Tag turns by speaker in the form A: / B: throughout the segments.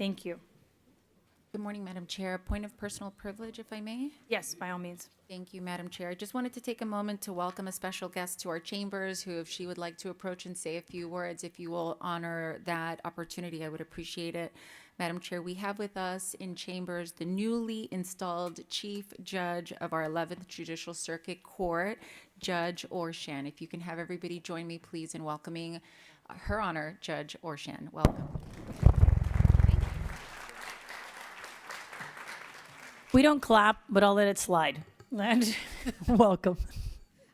A: Thank you.
B: Good morning, Madam Chair. Point of personal privilege, if I may.
A: Yes, by all means.
B: Thank you, Madam Chair. I just wanted to take a moment to welcome a special guest to our chambers who, if she would like to approach and say a few words, if you will honor that opportunity, I would appreciate it. Madam Chair, we have with us in chambers the newly installed Chief Judge of our 11th Judicial Circuit Court, Judge Orshan. If you can have everybody join me, please, in welcoming Her Honor, Judge Orshan. Welcome.
A: We don't clap, but I'll let it slide. And welcome.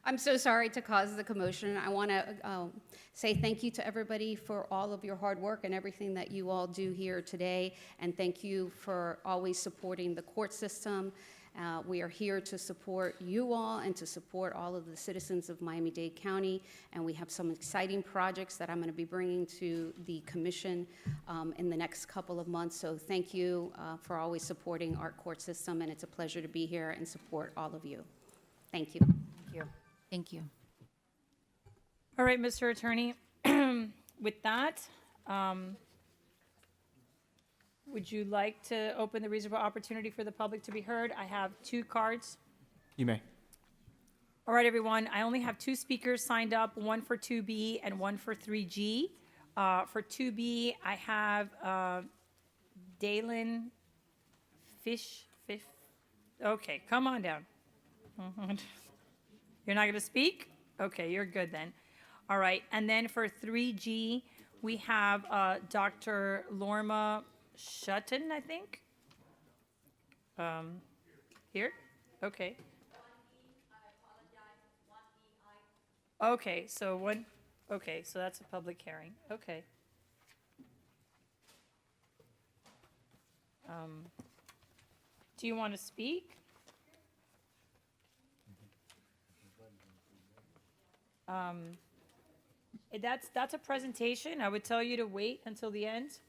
C: I'm so sorry to cause the commotion. I want to say thank you to everybody for all of your hard work and everything that you all do here today. And thank you for always supporting the court system. We are here to support you all and to support all of the citizens of Miami-Dade County. And we have some exciting projects that I'm going to be bringing to the commission in the next couple of months. So thank you for always supporting our court system. And it's a pleasure to be here and support all of you. Thank you.
A: Thank you.
B: Thank you.
A: All right, Mr. Attorney. With that, would you like to open the reasonable opportunity for the public to be heard? I have 2 cards.
D: You may.
A: All right, everyone. I only have 2 speakers signed up, one for 2B and one for 3G. For 2B, I have Dalen Fish. Okay, come on down. You're not going to speak? Okay, you're good then. All right, and then for 3G, we have Dr. Lorma Shutton, I think. Here? Okay. Okay, so that's a public hearing. Okay. Do you want to speak? That's a presentation. I would tell you to wait until the end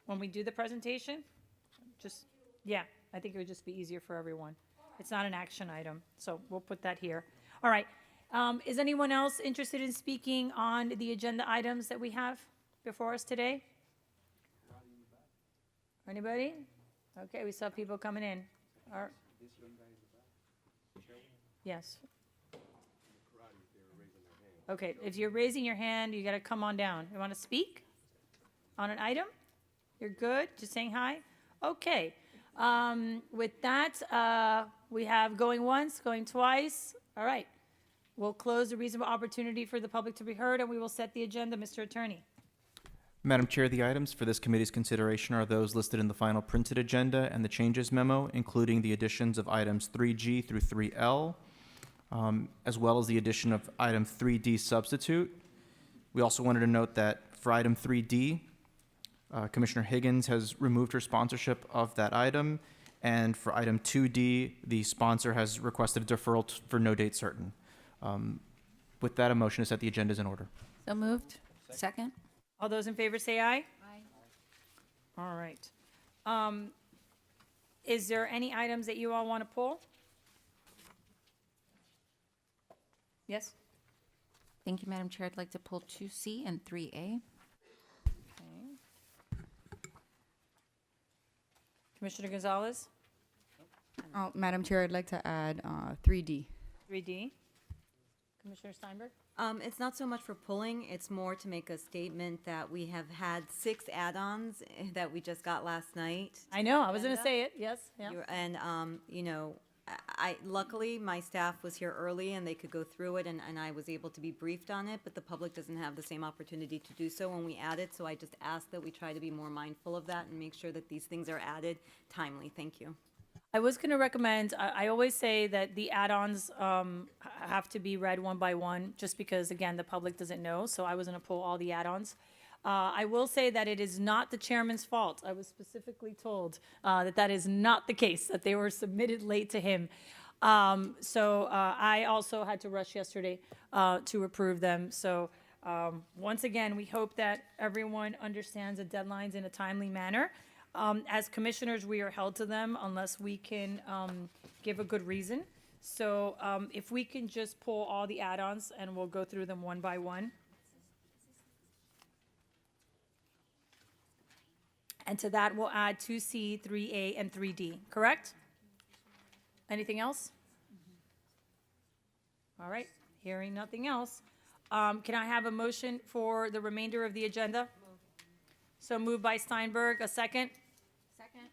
A: when we do the presentation. Yeah, I think it would just be easier for everyone. It's not an action item, so we'll put that here. All right. Is anyone else interested in speaking on the agenda items that we have before us today? Anybody? Okay, we saw people coming in. Yes. Okay, if you're raising your hand, you got to come on down. You want to speak on an item? You're good? Just saying hi? Okay. With that, we have going once, going twice. All right. We'll close the reasonable opportunity for the public to be heard, and we will set the agenda, Mr. Attorney.
D: Madam Chair, the items for this committee's consideration are those listed in the final printed agenda and the changes memo, including the additions of items 3G through 3L, as well as the addition of item 3D substitute. We also wanted to note that for item 3D, Commissioner Higgins has removed her sponsorship of that item, and for item 2D, the sponsor has requested a deferral for no date certain. With that, a motion to set the agenda is in order.
B: So moved. Second.
A: All those in favor say aye. Aye. All right. Is there any items that you all want to pull? Yes?
B: Thank you, Madam Chair. I'd like to pull 2C and 3A.
A: Okay. Commissioner Gonzalez?
E: Madam Chair, I'd like to add 3D.
A: 3D. Commissioner Steinberg?
F: It's not so much for pulling, it's more to make a statement that we have had 6 add-ons that we just got last night.
A: I know, I was going to say it, yes. Yeah.
F: And, you know, I luckily, my staff was here early and they could go through it, and I was able to be briefed on it, but the public doesn't have the same opportunity to do so when we add it, so I just ask that we try to be more mindful of that and make sure that these things are added timely. Thank you.
A: I was going to recommend, I always say that the add-ons have to be read one by one, just because, again, the public doesn't know, so I was going to pull all the add-ons. I will say that it is not the chairman's fault. I was specifically told that is not the case, that they were submitted late to him. So I also had to rush yesterday to approve them. So once again, we hope that everyone understands the deadlines in a timely manner. As commissioners, we are held to them unless we can give a good reason. So if we can just pull all the add-ons and we'll go through them one by one. And to that, we'll add 2C, 3A, and 3D, correct? Anything else? All right, hearing nothing else. Can I have a motion for the remainder of the agenda? So moved by Steinberg, a second?
B: Second.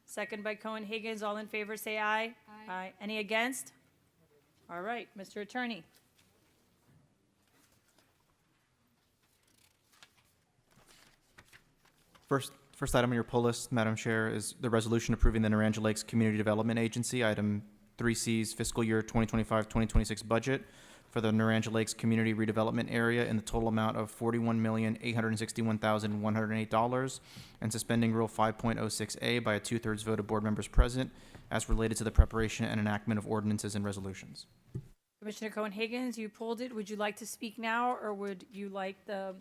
A: Second by Cohen-Higgins. All in favor, say aye. Aye. Any against? All right, Mr. Attorney.
D: First item on your pull list, Madam Chair, is the resolution approving the Naranja Lakes Community Development Agency, item 3C's fiscal year 2025-2026 budget for the Naranja Lakes Community Redevelopment Area in the total amount of $41,861,108, and suspending Rule 5.06A by a two-thirds vote of board members present as related to the preparation and enactment of ordinances and resolutions.
A: Commissioner Cohen-Higgins, you pulled it. Would you like to speak now, or would you like the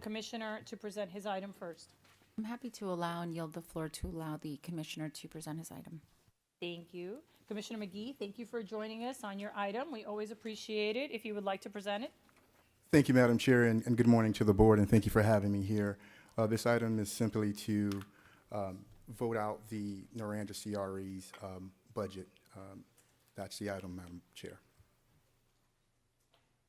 A: commissioner to present his item first?
B: I'm happy to allow and yield the floor to allow the commissioner to present his item.
A: Thank you. Commissioner McGee, thank you for joining us on your item. We always appreciate it. If you would like to present it.
G: Thank you, Madam Chair, and good morning to the board, and thank you for having me here. This item is simply to vote out the Naranja CRE's budget. That's the item, Madam Chair.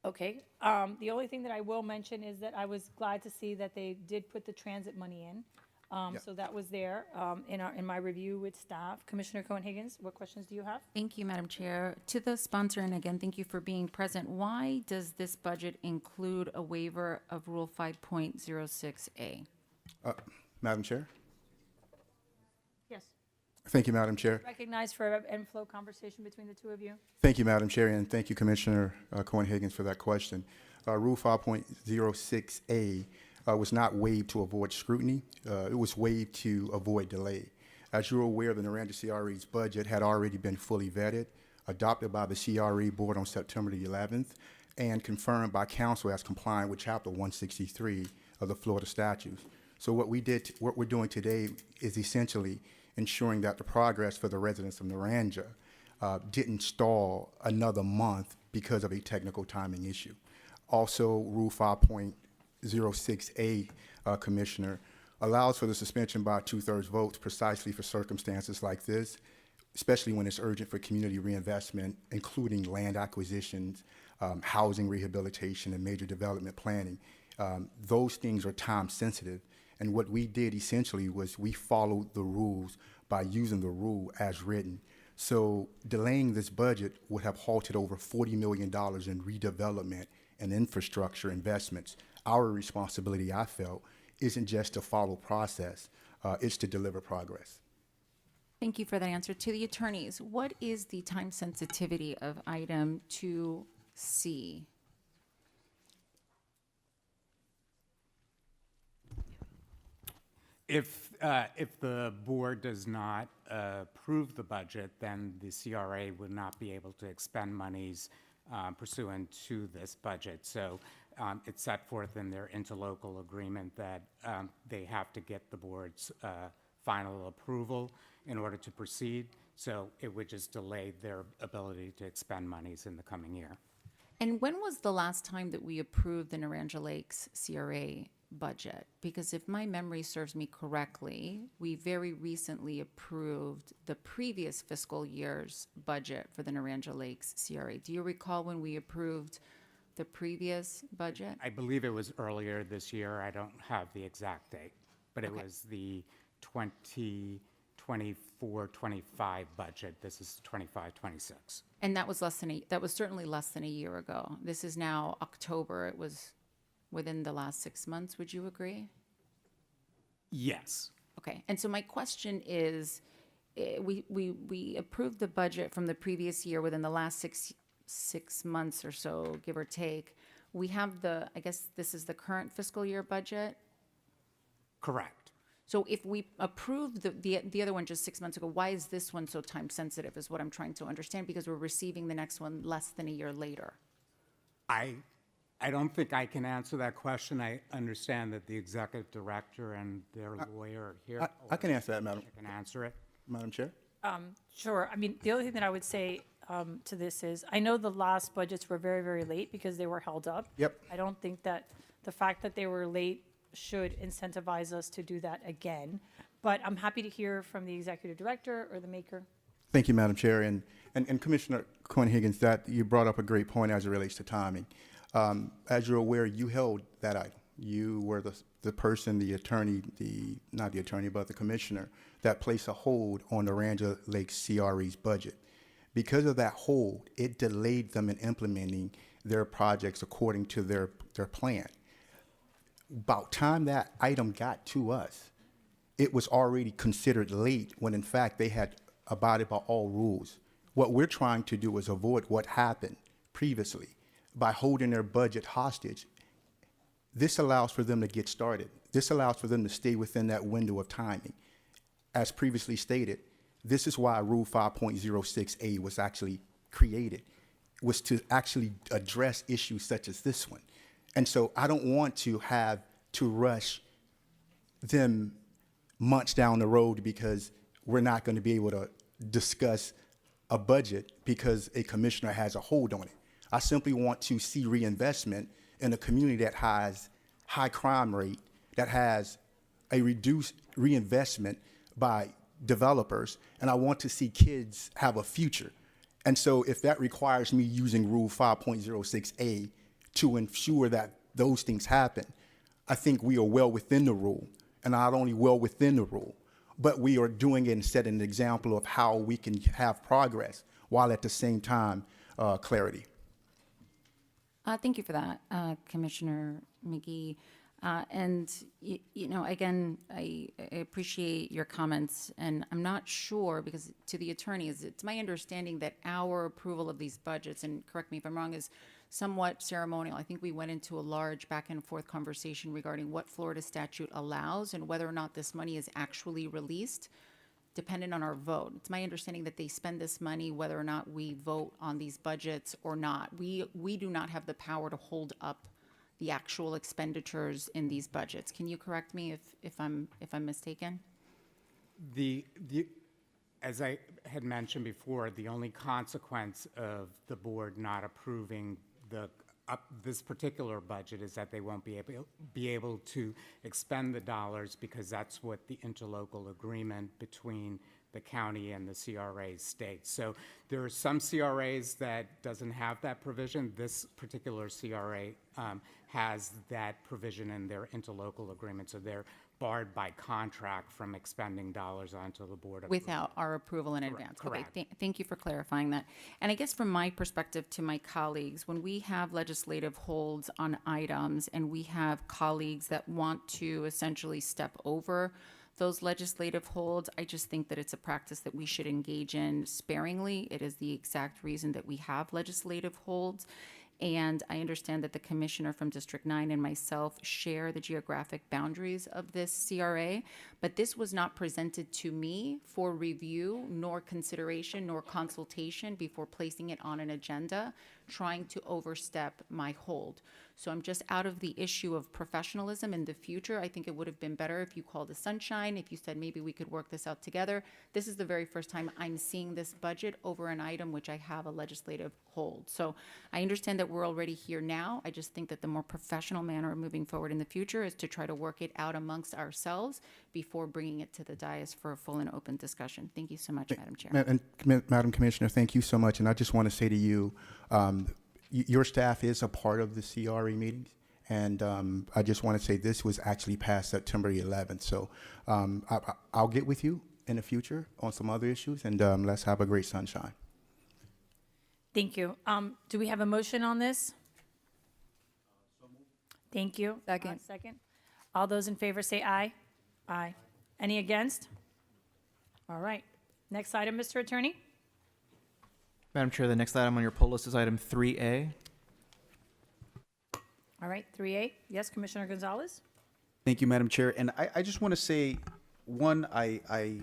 A: Okay. The only thing that I will mention is that I was glad to see that they did put the transit money in.
G: Yeah.
A: So that was there in my review with staff. Commissioner Cohen-Higgins, what questions do you have?
B: Thank you, Madam Chair. To the sponsor, and again, thank you for being present. Why does this budget include a waiver of Rule 5.06A?
G: Madam Chair?
A: Yes.
G: Thank you, Madam Chair.
A: Recognized for an flow conversation between the two of you.
G: Thank you, Madam Chair, and thank you, Commissioner Cohen-Higgins, for that question. Rule 5.06A was not waived to avoid scrutiny. It was waived to avoid delay. As you're aware, the Naranja CRE's budget had already been fully vetted, adopted by the CRE Board on September the 11th, and confirmed by Council as complying with Chapter 163 of the Florida statutes. So what we're doing today is essentially ensuring that the progress for the residents of Naranja didn't stall another month because of a technical timing issue. Also, Rule 5.06A, Commissioner, allows for the suspension by two-thirds votes precisely for circumstances like this, especially when it's urgent for community reinvestment, including land acquisitions, housing rehabilitation, and major development planning. Those things are time sensitive, and what we did essentially was we followed the rules by using the rule as written. So delaying this budget would have halted over $40 million in redevelopment and infrastructure investments. Our responsibility, I felt, isn't just to follow process, it's to deliver progress.
B: Thank you for that answer. To the attorneys, what is the time sensitivity of item 2C?
H: If the board does not approve the budget, then the CRA would not be able to expend monies pursuant to this budget. So it's set forth in their interlocal agreement that they have to get the board's final approval in order to proceed. So it would just delay their ability to expend monies in the coming year.
B: And when was the last time that we approved the Naranja Lakes CRA budget? Because if my memory serves me correctly, we very recently approved the previous fiscal year's budget for the Naranja Lakes CRA. Do you recall when we approved the previous budget?
H: I believe it was earlier this year. I don't have the exact date, but it was the 2024-25 budget. This is 25-26.
B: And that was certainly less than a year ago. This is now October. It was within the last 6 months. Would you agree?
H: Yes.
B: Okay. And so my question is, we approved the budget from the previous year within the last six months or so, give or take. We have I guess this is the current fiscal year budget.
H: Correct.
B: So if we approved the other one just 6 months ago, why is this one so time sensitive is what I'm trying to understand, because we're receiving the next one less than a year later.
H: I don't think I can answer that question. I understand that the executive director and their lawyer are here.
G: I can answer that, Madam
H: I can answer it.
G: Chair.
A: Sure. I mean, the only thing that I would say to this is, I know the last budgets were very, very late because they were held up.
G: Yep.
A: I don't think that the fact that they were late should incentivize us to do that again. But I'm happy to hear from the executive director or the maker.
G: Thank you, Madam Chair. And Commissioner Cohen-Higgins, that you brought up a great point as it relates to timing. As you're aware, you held that item. You were the person, the attorney, not the attorney, but the commissioner that placed a hold on the Aranja Lake CRE's budget. Because of that hold, it delayed them in implementing their projects according to their plan. About time that item got to us, it was already considered late when in fact they had abided by all rules. What we're trying to do is avoid what happened previously by holding their budget hostage. This allows for them to get started. This allows for them to stay within that window of timing. As previously stated, this is why Rule 5.06A was actually created, was to actually address issues such as this one. And so I don't want to have to rush them months down the road because we're not going to be able to discuss a budget because a commissioner has a hold on it. I simply want to see reinvestment in a community that has high crime rate, that has a reduced reinvestment by developers, and I want to see kids have a future. And so if that requires me using Rule 5.06A to ensure that those things happen, I think we are well within the rule, and not only well within the rule, but we are doing it and setting an example of how we can have progress while at the same time clarity.
B: Thank you for that, Commissioner McGee. And, you know, again, I appreciate your comments, and I'm not sure, because to the attorneys, it's my understanding that our approval of these budgets, and correct me if I'm wrong, is somewhat ceremonial. I think we went into a large back and forth conversation regarding what Florida statute allows and whether or not this money is actually released, dependent on our vote. It's my understanding that they spend this money whether or not we vote on these budgets or not. We do not have the power to hold up the actual expenditures in these budgets. Can you correct me if I'm mistaken?
H: As I had mentioned before, the only consequence of the board not approving this particular budget is that they won't be able to expend the dollars, because that's what the interlocal agreement between the county and the CRAs states. So there are some CRAs that doesn't have that provision. This particular CRA has that provision in their interlocal agreement, so they're barred by contract from expending dollars onto the board.
B: Without our approval in advance.
H: Correct.
B: Okay, thank you for clarifying that. And I guess from my perspective to my colleagues, when we have legislative holds on items and we have colleagues that want to essentially step over those legislative holds, I just think that it's a practice that we should engage in sparingly. It is the exact reason that we have legislative holds. And I understand that the commissioner from District 9 and myself share the geographic boundaries of this CRA, but this was not presented to me for review, nor consideration, nor consultation before placing it on an agenda, trying to overstep my hold. So I'm just out of the issue of professionalism in the future. I think it would have been better if you called a sunshine, if you said maybe we could work this out together. This is the very first time I'm seeing this budget over an item which I have a legislative hold. So I understand that we're already here now. I just think that the more professional manner of moving forward in the future is to try to work it out amongst ourselves before bringing it to the dais for a full and open discussion. Thank you so much, Madam Chair.
G: And Madam Commissioner, thank you so much. And I just want to say to you, your staff is a part of the CRE meetings. And I just want to say this was actually passed September 11th. So I'll get with you in the future on some other issues, and let's have a great sunshine.
A: Thank you. Do we have a motion on this? Thank you.
E: Second.
A: Second. All those in favor say aye. Aye. Any against? All right. Next item, Mr. Attorney.
D: Madam Chair, the next item on your poll list is item 3A.
A: All right, 3A. Yes, Commissioner Gonzalez?
I: Thank you, Madam Chair. And I just want to say, one, I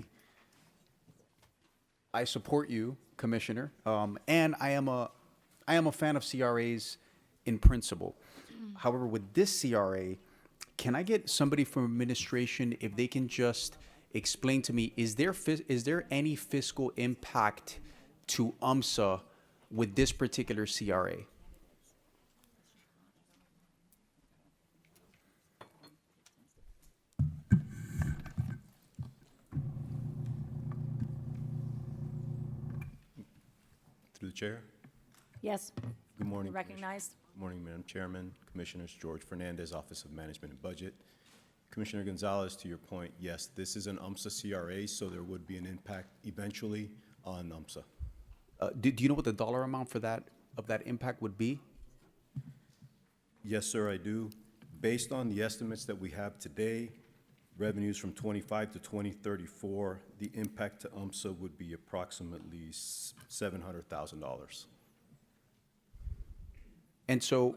I: support you, Commissioner, and I am a fan of CRAs in principle. However, with this CRA, can I get somebody from administration, if they can just explain to me, is there any fiscal impact to UMSA with this particular CRA?
J: the chair.
A: Yes,
J: Good morning.
A: recognized.
J: Good morning, Madam Chairman, Commissioners. George Fernandez, Office of Management and Budget. Commissioner Gonzalez, to your point, yes, this is an UMSA CRA, so there would be an impact eventually on UMSA.
I: Do you know what the dollar amount for that, of that impact would be?
J: Yes, sir, I do. Based on the estimates that we have today, revenues from 25 to 2034, the impact to UMSA would be approximately $700,000.
I: And so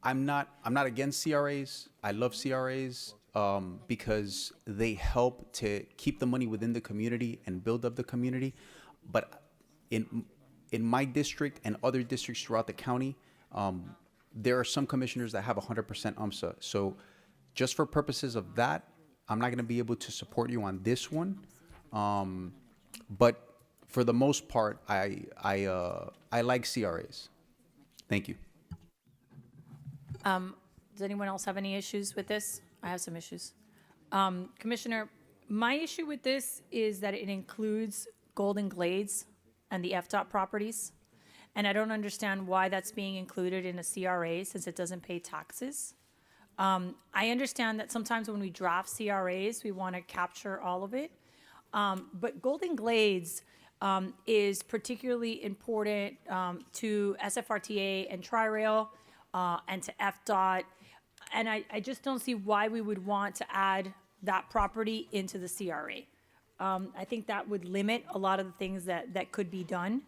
I: I'm not against CRAs. I love CRAs because they help to keep the money within the community and build up the community. But in my district and other districts throughout the county, there are some commissioners that have 100% UMSA. So just for purposes of that, I'm not going to be able to support you on this one. But for the most part, I like CRAs. Thank you.
A: Does anyone else have any issues with this? I have some issues. Commissioner, my issue with this is that it includes Golden Glades and the FDOT properties. And I don't understand why that's being included in a CRA since it doesn't pay taxes. I understand that sometimes when we draft CRAs, we want to capture all of it. But Golden Glades is particularly important to SFRTA and Tri-Rail and to FDOT. And I just don't see why we would want to add that property into the CRA. I think that would limit a lot of the things that could be done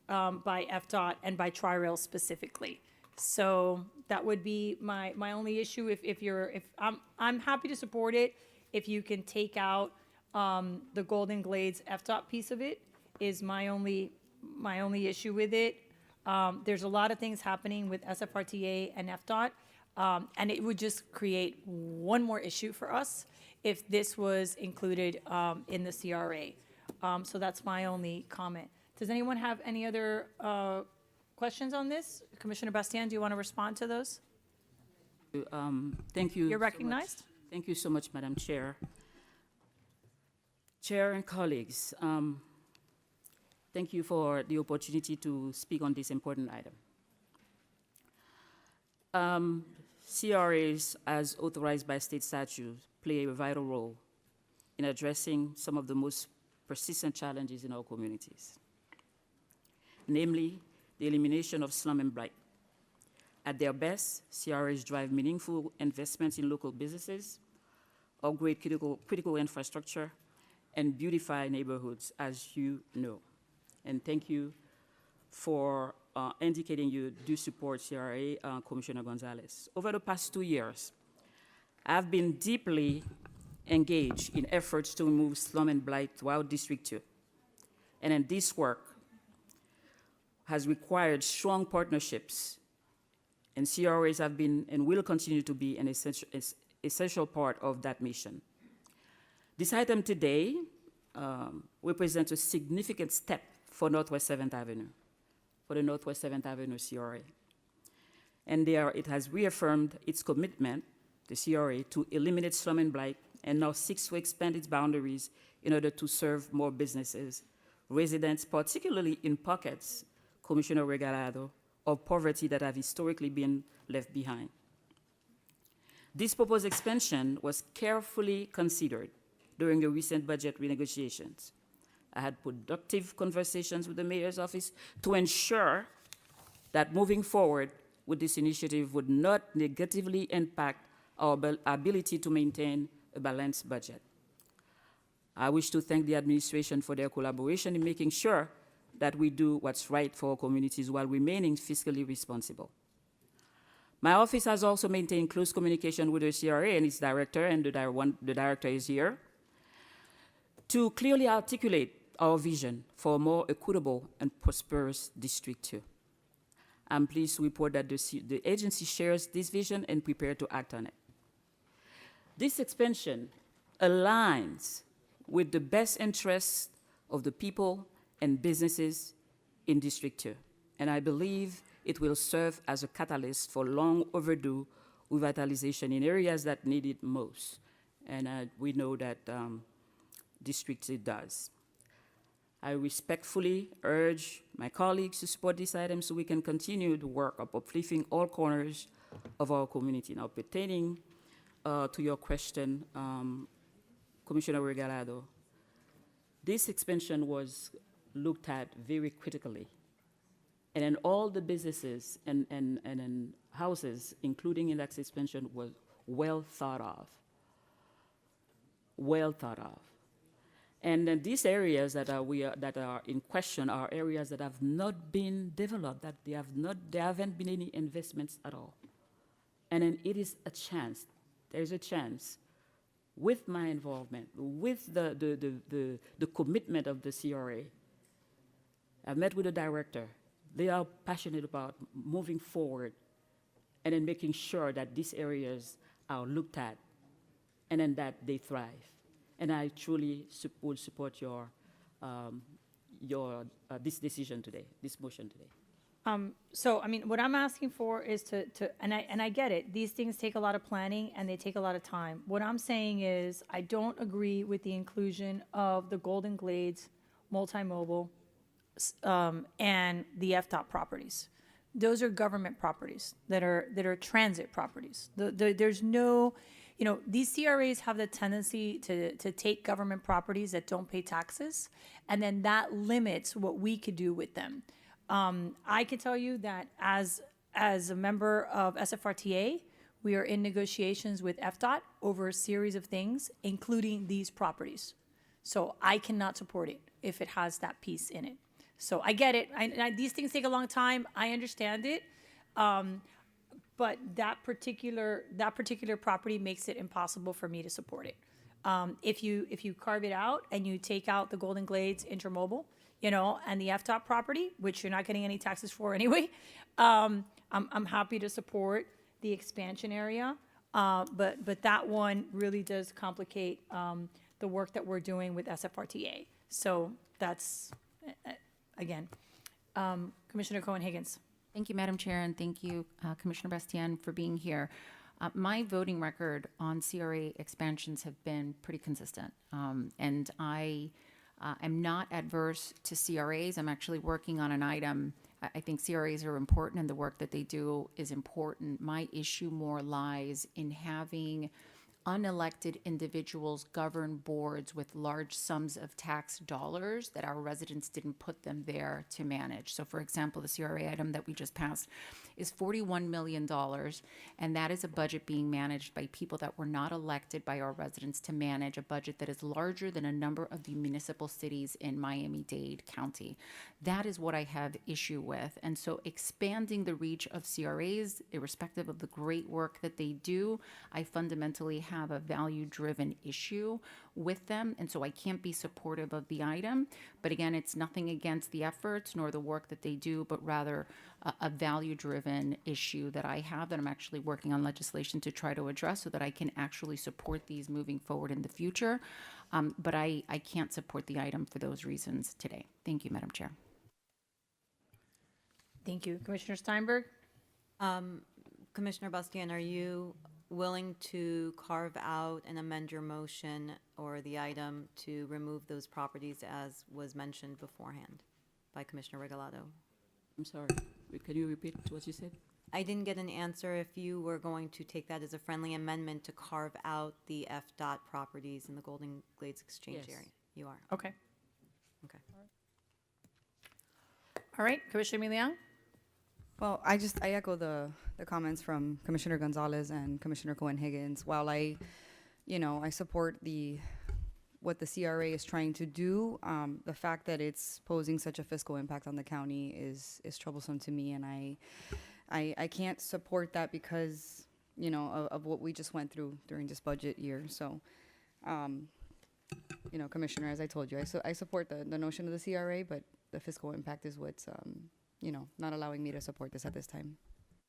A: by FDOT and by Tri-Rail specifically. So that would be my only issue. If I'm happy to support it if you can take out the Golden Glades FDOT piece of it is my only issue with it. There's a lot of things happening with SFRTA and FDOT, and it would just create one more issue for us if this was included in the CRA. So that's my only comment. Does anyone have any other questions on this? Commissioner Bastian, do you want to respond to those?
K: Thank you.
A: You're
K: so much.
A: recognized.
K: Thank you so much, Madam Chair. Chair and colleagues, thank you for the opportunity to speak on this important item. CRAs, as authorized by state statute, play a vital role in addressing some of the most persistent challenges in our communities, namely the elimination of slum and blight. At their best, CRAs drive meaningful investments in local businesses, upgrade critical infrastructure, and beautify neighborhoods, as you know. And thank you for indicating you do support CRA, Commissioner Gonzalez. Over the past 2 years, I've been deeply engaged in efforts to remove slum and blight throughout District 2. And in this work has required strong partnerships, and CRAs have been and will continue to be an essential part of that mission. This item today represents a significant step for Northwest 7th Avenue, for the Northwest 7th Avenue CRA. And there it has reaffirmed its commitment, the CRA, to eliminate slum and blight, and now seeks to expand its boundaries in order to serve more businesses, residents, particularly in pockets, Commissioner Regalado, of poverty that have historically been left behind. This proposed expansion was carefully considered during the recent budget renegotiations. I had productive conversations with the mayor's office to ensure that moving forward with this initiative would not negatively impact our ability to maintain a balanced budget. I wish to thank the administration for their collaboration in making sure that we do what's right for our communities while remaining fiscally responsible. My office has also maintained close communication with the CRA and its director, and the director is here, to clearly articulate our vision for a more equitable and prosperous District 2. I'm pleased to report that the agency shares this vision and prepared to act on it. This expansion aligns with the best interests of the people and businesses in District 2, and I believe it will serve as a catalyst for long overdue revitalization in areas that need it most, and we know that District 2 does. I respectfully urge my colleagues to support these items so we can continue the work of uplifting all corners of our community. Now, pertaining to your question, Commissioner Regalado, this expansion was looked at very critically. And then all the businesses and houses, including in that expansion, was well thought of. Well thought of. And then these areas that are in question are areas that have not been developed, that there haven't been any investments at all. And then it is a chance, there's a chance, with my involvement, with the commitment of the CRA. I met with the director. They are passionate about moving forward and then making sure that these areas are looked at and then that they thrive. And I truly will support this decision today, this motion today.
A: So, I mean, what I'm asking for is and I get it, these things take a lot of planning and they take a lot of time. What I'm saying is, I don't agree with the inclusion of the Golden Glades multimobile and the FDOT properties. Those are government properties that are transit properties. There's no, you know, these CRAs have the tendency to take government properties that don't pay taxes, and then that limits what we could do with them. I can tell you that as a member of SFRTA, we are in negotiations with FDOT over a series of things, including these properties. So I cannot support it if it has that piece in it. So I get it. These things take a long time. I understand it. But that particular property makes it impossible for me to support it. If you carve it out and you take out the Golden Glades Intermobile, you know, and the FDOT property, which you're not getting any taxes for anyway, I'm happy to support the expansion area. But that one really does complicate the work that we're doing with SFRTA. So that's, again, Commissioner Cohen-Higgins.
B: Thank you, Madam Chair, and thank you, Commissioner Bastian, for being here. My voting record on CRA expansions have been pretty consistent, and I am not adverse to CRAs. I'm actually working on an item. I think CRAs are important, and the work that they do is important. My issue more lies in having unelected individuals govern boards with large sums of tax dollars that our residents didn't put them there to manage. So for example, the CRA item that we just passed is $41 million, and that is a budget being managed by people that were not elected by our residents to manage a budget that is larger than a number of the municipal cities in Miami-Dade County. That is what I have issue with. And so expanding the reach of CRAs, irrespective of the great work that they do, I fundamentally have a value-driven issue with them, and so I can't be supportive of the item. But again, it's nothing against the efforts nor the work that they do, but rather a value-driven issue that I have that I'm actually working on legislation to try to address so that I can actually support these moving forward in the future. But I can't support the item for those reasons today. Thank you, Madam Chair.
A: Thank you. Commissioner Steinberg?
F: Commissioner Bastian, are you willing to carve out and amend your motion or the item to remove those properties as was mentioned beforehand by Commissioner Regalado?
K: I'm sorry, can you repeat what you said?
F: I didn't get an answer if you were going to take that as a friendly amendment to carve out the FDOT properties in the Golden Glades Exchange
K: Yes.
F: area. You are?
A: Okay.
F: Okay.
A: All right, Commissioner Milian?
E: Well, I echo the comments from Commissioner Gonzalez and Commissioner Cohen-Higgins. While I support what the CRA is trying to do, the fact that it's posing such a fiscal impact on the county is troublesome to me, and I can't support that because, of what we just went through during this budget year. So, Commissioner, as I told you, I support the notion of the CRA, but the fiscal impact is what's not allowing me to support this at this time.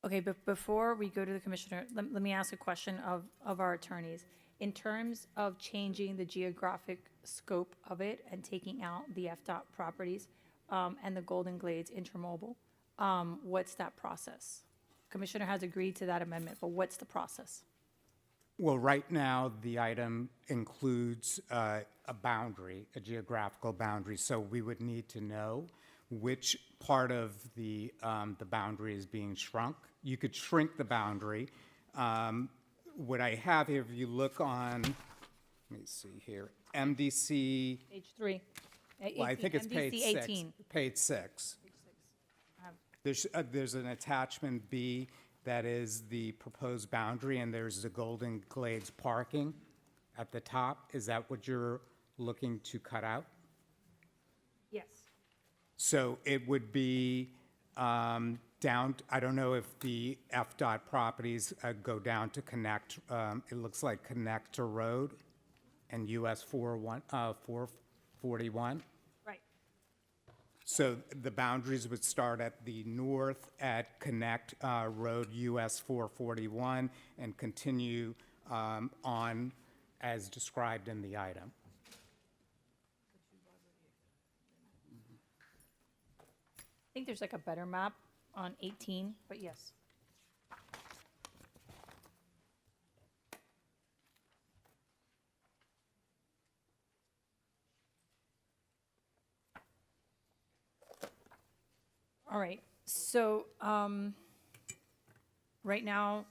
A: Okay, but before we go to the commissioner, let me ask a question of our attorneys. In terms of changing the geographic scope of it and taking out the FDOT properties and the Golden Glades Intermobile, what's that process? Commissioner has agreed to that amendment, but what's the process?
H: Well, right now, the item includes a boundary, a geographical boundary, so we would need to know which part of the boundary is being shrunk. You could shrink the boundary. What I have here, if you look on, let me see here, MDC,
A: Page 3.
H: well, I think it's page
A: MDC
H: 6.
A: 18.
H: Page 6. There's an attachment B that is the proposed boundary, and there's the Golden Glades parking at the top. Is that what you're looking to cut out?
A: Yes.
H: So it would be down, I don't know if the FDOT properties go down to connect, it looks like Connector Road and US 441.
A: Right.
H: So the boundaries would start at the north at Connect Road US 441 and continue on as described in the item.
A: I think there's like a better map on 18, but yes. All right, so, right now,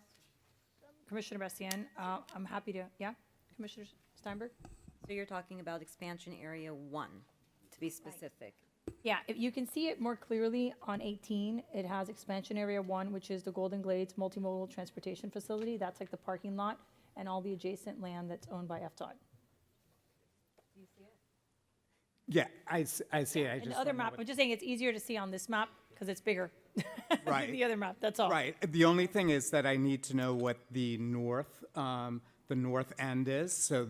A: Commissioner Bastian, I'm happy to, yeah, Commissioner Steinberg?
F: So you're talking about expansion area 1, to be specific.
A: Yeah, if you can see it more clearly on 18, it has expansion area 1, which is the Golden Glades Multimodal Transportation Facility. That's like the parking lot and all the adjacent land that's owned by FDOT.
H: Yeah, I see it. I just
A: And the other
H: don't know
A: map,
H: what-
A: I'm just saying it's easier to see on this map because it's bigger than
H: Right.
A: the other map, that's all.
H: Right. The only thing is that I need to know what the north end is. So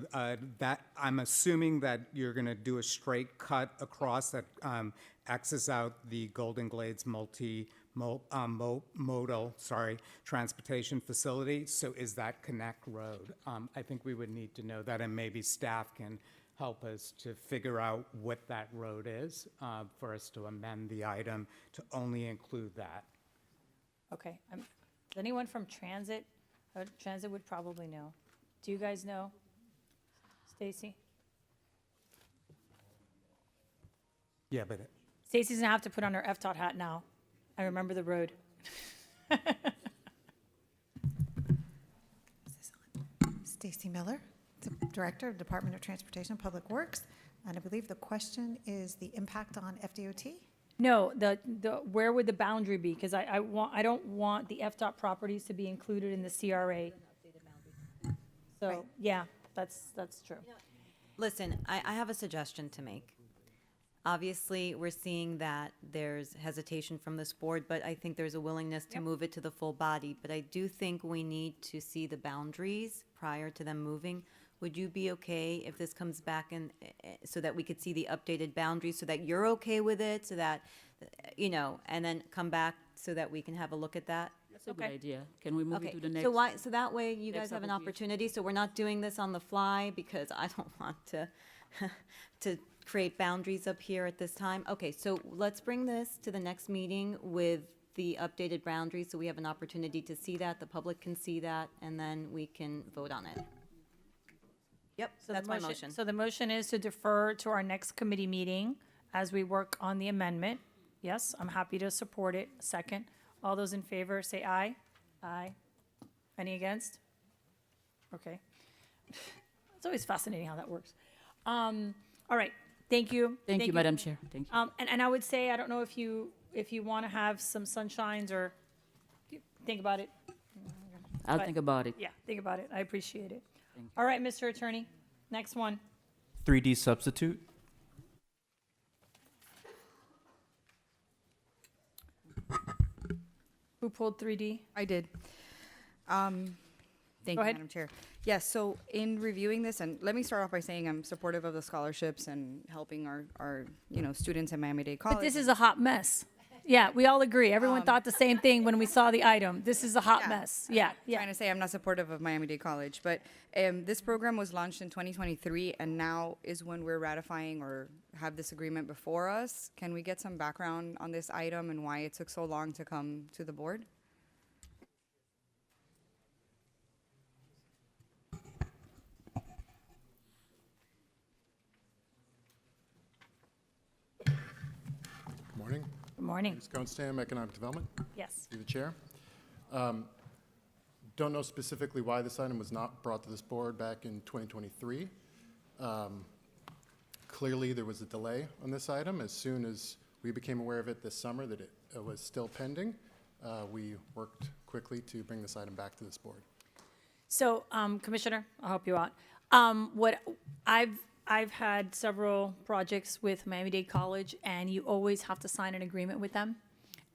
H: that, I'm assuming that you're going to do a straight cut across that X's out the Golden Glades modal transportation facility. So is that Connect Road? I think we would need to know that, and maybe staff can help us to figure out what that road is for us to amend the item to only include that.
A: Okay, is anyone from Transit? Transit would probably know. Do you guys know? Stacy?
H: Yeah, but
A: Stacy's gonna have to put on her FDOT hat now. I remember the road.
L: Stacy Miller, the Director of Department of Transportation and Public Works, and I believe the question is the impact on FDOT?
A: No, where would the boundary be? Because I don't want the FDOT properties to be included in the CRA. So, yeah, that's true.
F: Listen, I have a suggestion to make. Obviously, we're seeing that there's hesitation from this board, but I think there's a willingness to move it to the full body. But I do think we need to see the boundaries prior to them moving. Would you be okay if this comes back and, so that we could see the updated boundaries, so that you're okay with it, so that, and then come back so that we can have a look at that?
K: That's a good
A: Okay.
K: idea. Can we move it
F: Okay,
K: to the next?
F: so that way you
K: next
F: guys have an
K: application.
F: opportunity, so we're not doing this on the fly, because I don't want to, to create boundaries up here at this time. Okay, so let's bring this to the next meeting with the updated boundaries, so we have an opportunity to see that, the public can see that, and then we can vote on it. Yep,
A: So
F: that's
A: the
F: my motion.
A: So the motion is to defer to our next committee meeting as we work on the amendment. Yes, I'm happy to support it. Second. All those in favor, say aye. Aye. Any against? Okay. It's always fascinating how that works. All right, thank you.
K: Thank you, Madam Chair. Thank you.
A: And I would say, I don't know if you want to have some sunshines or think about it.
K: I'll
A: but-
K: think about it.
A: Yeah, think about it. I appreciate it. All right, Mr. Attorney, next one.
D: 3D substitute.
A: Who pulled 3D?
E: I did. Thank
A: Go
E: you,
A: ahead.
E: Madam Chair. Yes, so in reviewing this, and let me start off by saying I'm supportive of the scholarships and helping our students at Miami-Dade College.
A: But this is a hot mess. Yeah, we all agree. Everyone thought the same thing when we saw the item. This is a hot
E: Yeah.
A: mess. Yeah, yeah.
E: Trying to say I'm not supportive of Miami-Dade College, but this program was launched in 2023, and now is when we're ratifying or have this agreement before us. Can we get some background on this item and why it took so long to come to the board?
A: morning.
M: Ms. Constam, Economic Development.
A: Yes.
M: Through the chair. Don't know specifically why this item was not brought to this board back in 2023. Clearly, there was a delay on this item. As soon as we became aware of it this summer that it was still pending, we worked quickly to bring this item back to this board.
A: So, Commissioner, I'll help you out. What I've had several projects with Miami-Dade College, and you always have to sign an agreement with them.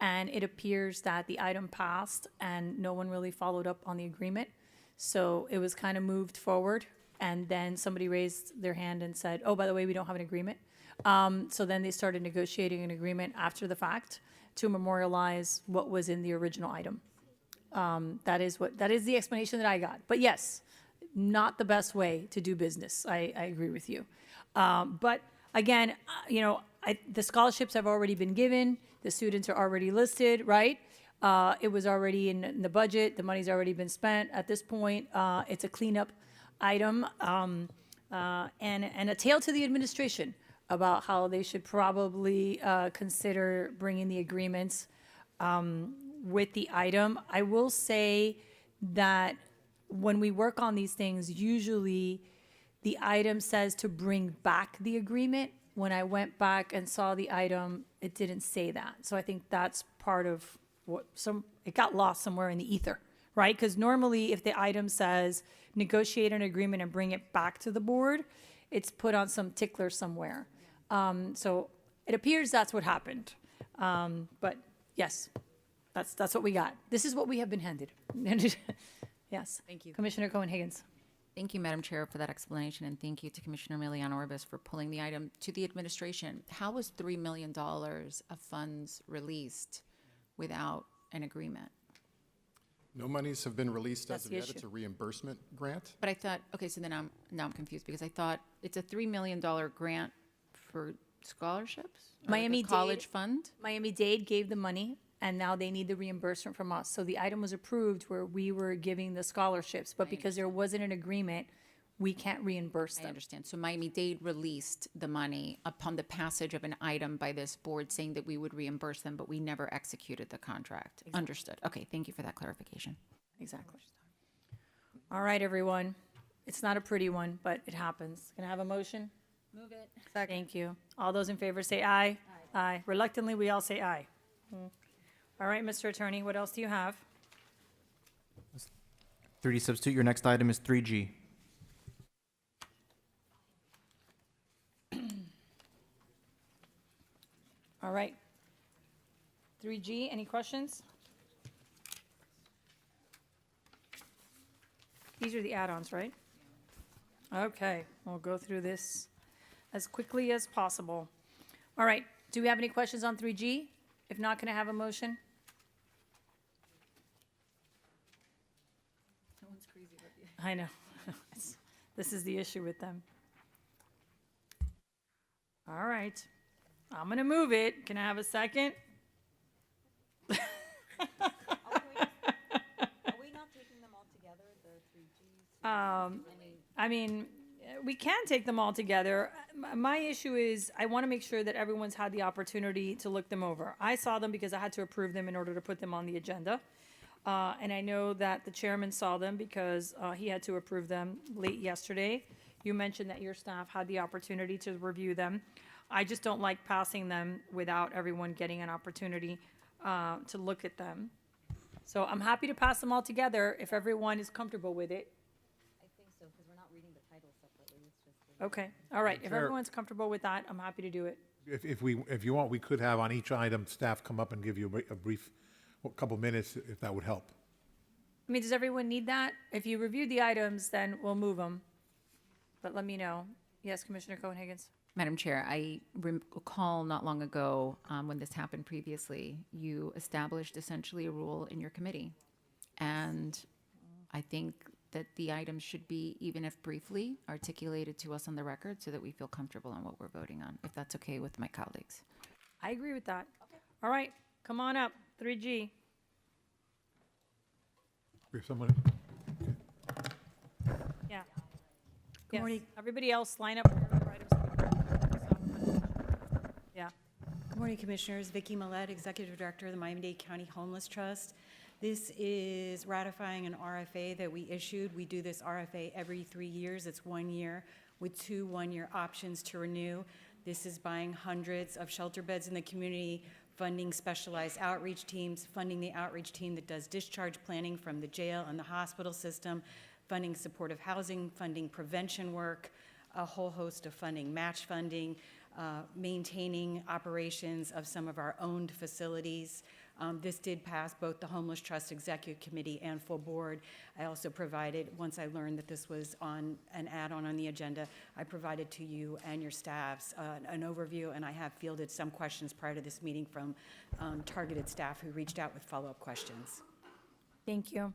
A: And it appears that the item passed, and no one really followed up on the agreement. So it was kind of moved forward, and then somebody raised their hand and said, "Oh, by the way, we don't have an agreement." So then they started negotiating an agreement after the fact to memorialize what was in the original item. That is the explanation that I got. But yes, not the best way to do business. I agree with you. But again, the scholarships have already been given. The students are already listed, right? It was already in the budget. The money's already been spent. At this point, it's a cleanup item and a tale to the administration about how they should probably consider bringing the agreements with the item. I will say that when we work on these things, usually the item says to bring back the agreement. When I went back and saw the item, it didn't say that. So I think that's part of it got lost somewhere in the ether, right? Because normally if the item says negotiate an agreement and bring it back to the board, it's put on some tickler somewhere. So it appears that's what happened. But yes, that's what we got. This is what we have been handed. Yes. Thank you. Commissioner Cohen-Higgins.
B: Thank you, Madam Chair, for that explanation, and thank you to Commissioner Milian Orbis for pulling the item to the administration. How was $3 million of funds released without an agreement?
M: No monies have been released
A: That's
M: as of
A: the
M: yet.
A: issue.
M: It's a reimbursement grant.
B: But I thought, okay, so then now I'm confused because I thought it's a $3 million grant for scholarships? Or like a
A: Miami-Dade-
B: college fund?
A: Miami-Dade gave the money, and now they need the reimbursement from us. So the item was approved where we were giving the scholarships, but because there wasn't an agreement, we can't reimburse
B: I
A: them.
B: understand. So Miami-Dade released the money upon the passage of an item by this board saying that we would reimburse them, but we never executed the contract. Understood. Okay, thank you for that clarification.
A: Exactly. All right, everyone. It's not a pretty one, but it happens. Can I have a motion?
E: Move it. Second.
A: Thank you. All those in favor say aye. Aye. Reluctantly, we all say aye. All right, Mr. Attorney, what else do you have?
D: 3D substitute, your next item is 3G.
A: All right. 3G, any questions? These are the add-ons, right? Okay, we'll go through this as quickly as possible. All right, do we have any questions on 3G? If not, can I have a motion? No one's crazy about the. I know. This is the issue with them. All right, I'm gonna move it. Can I have a second?
F: Are we not taking them all together, the 3Gs?
A: I mean, we can take them all together. My issue is I want to make sure that everyone's had the opportunity to look them over. I saw them because I had to approve them in order to put them on the agenda. And I know that the chairman saw them because he had to approve them late yesterday. You mentioned that your staff had the opportunity to review them. I just don't like passing them without everyone getting an opportunity to look at them. So I'm happy to pass them all together if everyone is comfortable with it.
F: I think so, because we're not reading the titles separately, it's just.
A: Okay, all right. If
N: Chair-
A: everyone's comfortable with that, I'm happy to do it.
N: If you want, we could have on each item, staff come up and give you a brief, couple minutes, if that would help.
A: I mean, does everyone need that? If you reviewed the items, then we'll move them. But let me know. Yes, Commissioner Cohen-Higgins?
B: Madam Chair, I recall not long ago, when this happened previously, you established essentially a rule in your committee. And I think that the items should be, even if briefly, articulated to us on the record so that we feel comfortable on what we're voting on, if that's okay with my colleagues.
A: I agree with that. All right, come on up. 3G.
N: We have someone,
A: Yeah.
L: Good morning.
A: Everybody else, line up. For your items. Yeah.
L: Good morning.
O: morning, Commissioners. Vicki Millette, Executive Director of the Miami-Dade County Homeless Trust. This is ratifying an RFA that we issued. We do this RFA every 3 years. It's 1 year with 2 one-year options to renew. This is buying hundreds of shelter beds in the community, funding specialized outreach teams, funding the outreach team that does discharge planning from the jail and the hospital system, funding supportive housing, funding prevention work, a whole host of funding, match funding, maintaining operations of some of our owned facilities. This did pass both the Homeless Trust Executive Committee and full board. I also provided, once I learned that this was on an add-on on the agenda, I provided to you and your staffs an overview, and I have fielded some questions prior to this meeting from targeted staff who reached out with follow-up questions.
A: Thank you.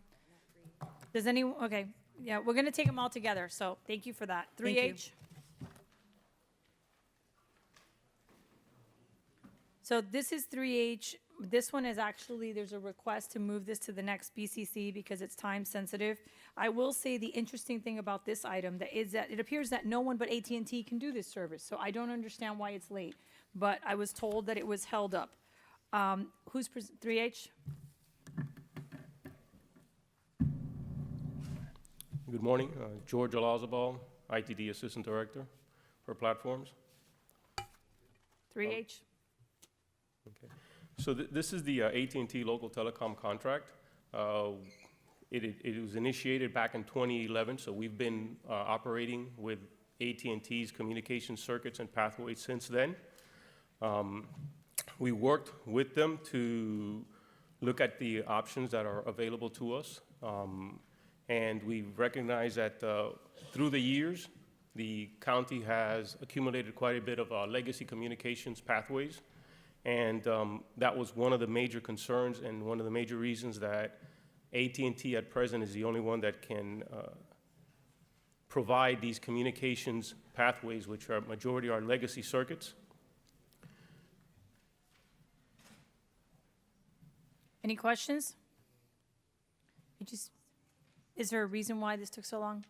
A: Does anyone, okay, yeah, we're gonna take them all together, so thank you for that.
O: Thank you.
A: 3H. So this is 3H. This one is actually, there's a request to move this to the next BCC because it's time sensitive. I will say the interesting thing about this item that is that it appears that no one but AT&T can do this service. So I don't understand why it's late, but I was told that it was held up. 3H?
P: Good morning, George Olazabal, ITD Assistant Director for Platforms.
A: 3H?
P: Okay. So this is the AT&T local telecom contract. It was initiated back in 2011, so we've been operating with AT&T's communication circuits and pathways since then. We worked with them to look at the options that are available to us. And we recognize that through the years, the county has accumulated quite a bit of legacy communications pathways. And that was one of the major concerns and one of the major reasons that AT&T at present is the only one that can provide these communications pathways, which are majority are legacy circuits.
A: Any questions? Is there a reason why this took so long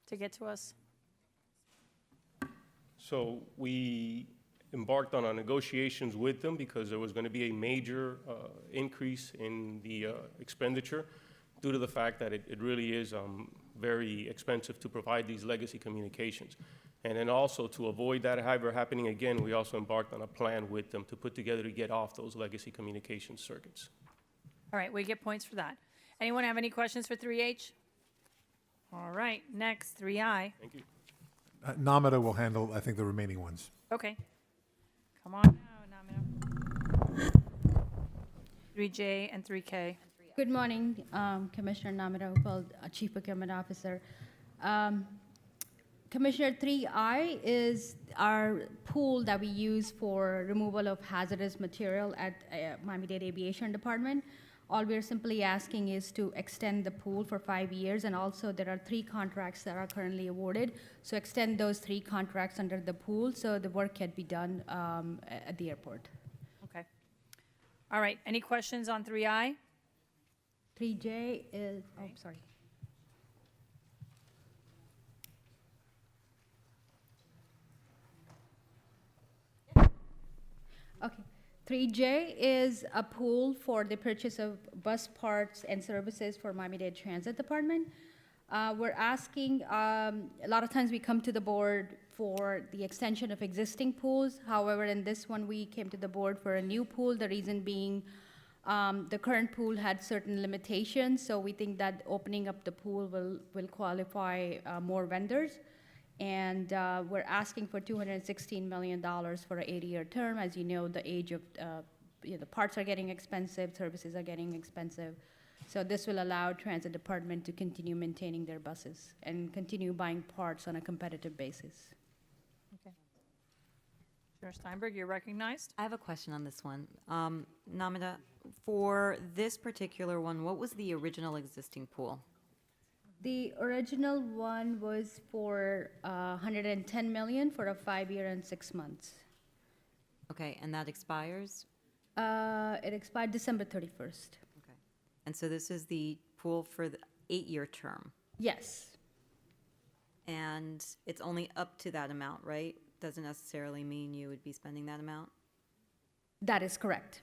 A: to get to us?
P: So we embarked on our negotiations with them because there was going to be a major increase in the expenditure due to the fact that it really is very expensive to provide these legacy communications. And then also to avoid that ever happening again, we also embarked on a plan with them to put together to get off those legacy communication circuits.
A: All right, we get points for that. Anyone have any questions for 3H? All right, next, 3I.
P: Thank you.
N: Namita will handle, I think, the remaining ones.
A: Okay. Come on now, Namita. 3J and 3K.
Q: Good morning, Commissioner Namita Upal, Chief Procurement Officer. Commissioner, 3I is our pool that we use for removal of hazardous material at Miami-Dade Aviation Department. All we're simply asking is to extend the pool for 5 years, and also there are 3 contracts that are currently awarded. So extend those 3 contracts under the pool so the work can be done at the airport.
A: Okay. All right, any questions on 3I?
Q: 3J is, oh, sorry. Okay. 3J is a pool for the purchase of bus parts and services for Miami-Dade Transit Department. We're asking, a lot of times we come to the board for the extension of existing pools. However, in this one, we came to the board for a new pool. The reason being, the current pool had certain limitations, so we think that opening up the pool will qualify more vendors. And we're asking for $216 million for an 80-year term. As you know, the age of the parts are getting expensive, services are getting expensive. So this will allow Transit Department to continue maintaining their buses and continue buying parts on a competitive basis.
A: Okay. Commissioner Steinberg, you're recognized.
F: I have a question on this one. Namita, for this particular one, what was the original existing pool?
Q: The original one was for $110 million for a 5-year and 6 months.
F: Okay, and that expires?
Q: It expired December 31st.
F: Okay. And so this is the pool for the 8-year term?
Q: Yes.
F: And it's only up to that amount, right? Doesn't necessarily mean you would be spending that amount?
Q: That is correct.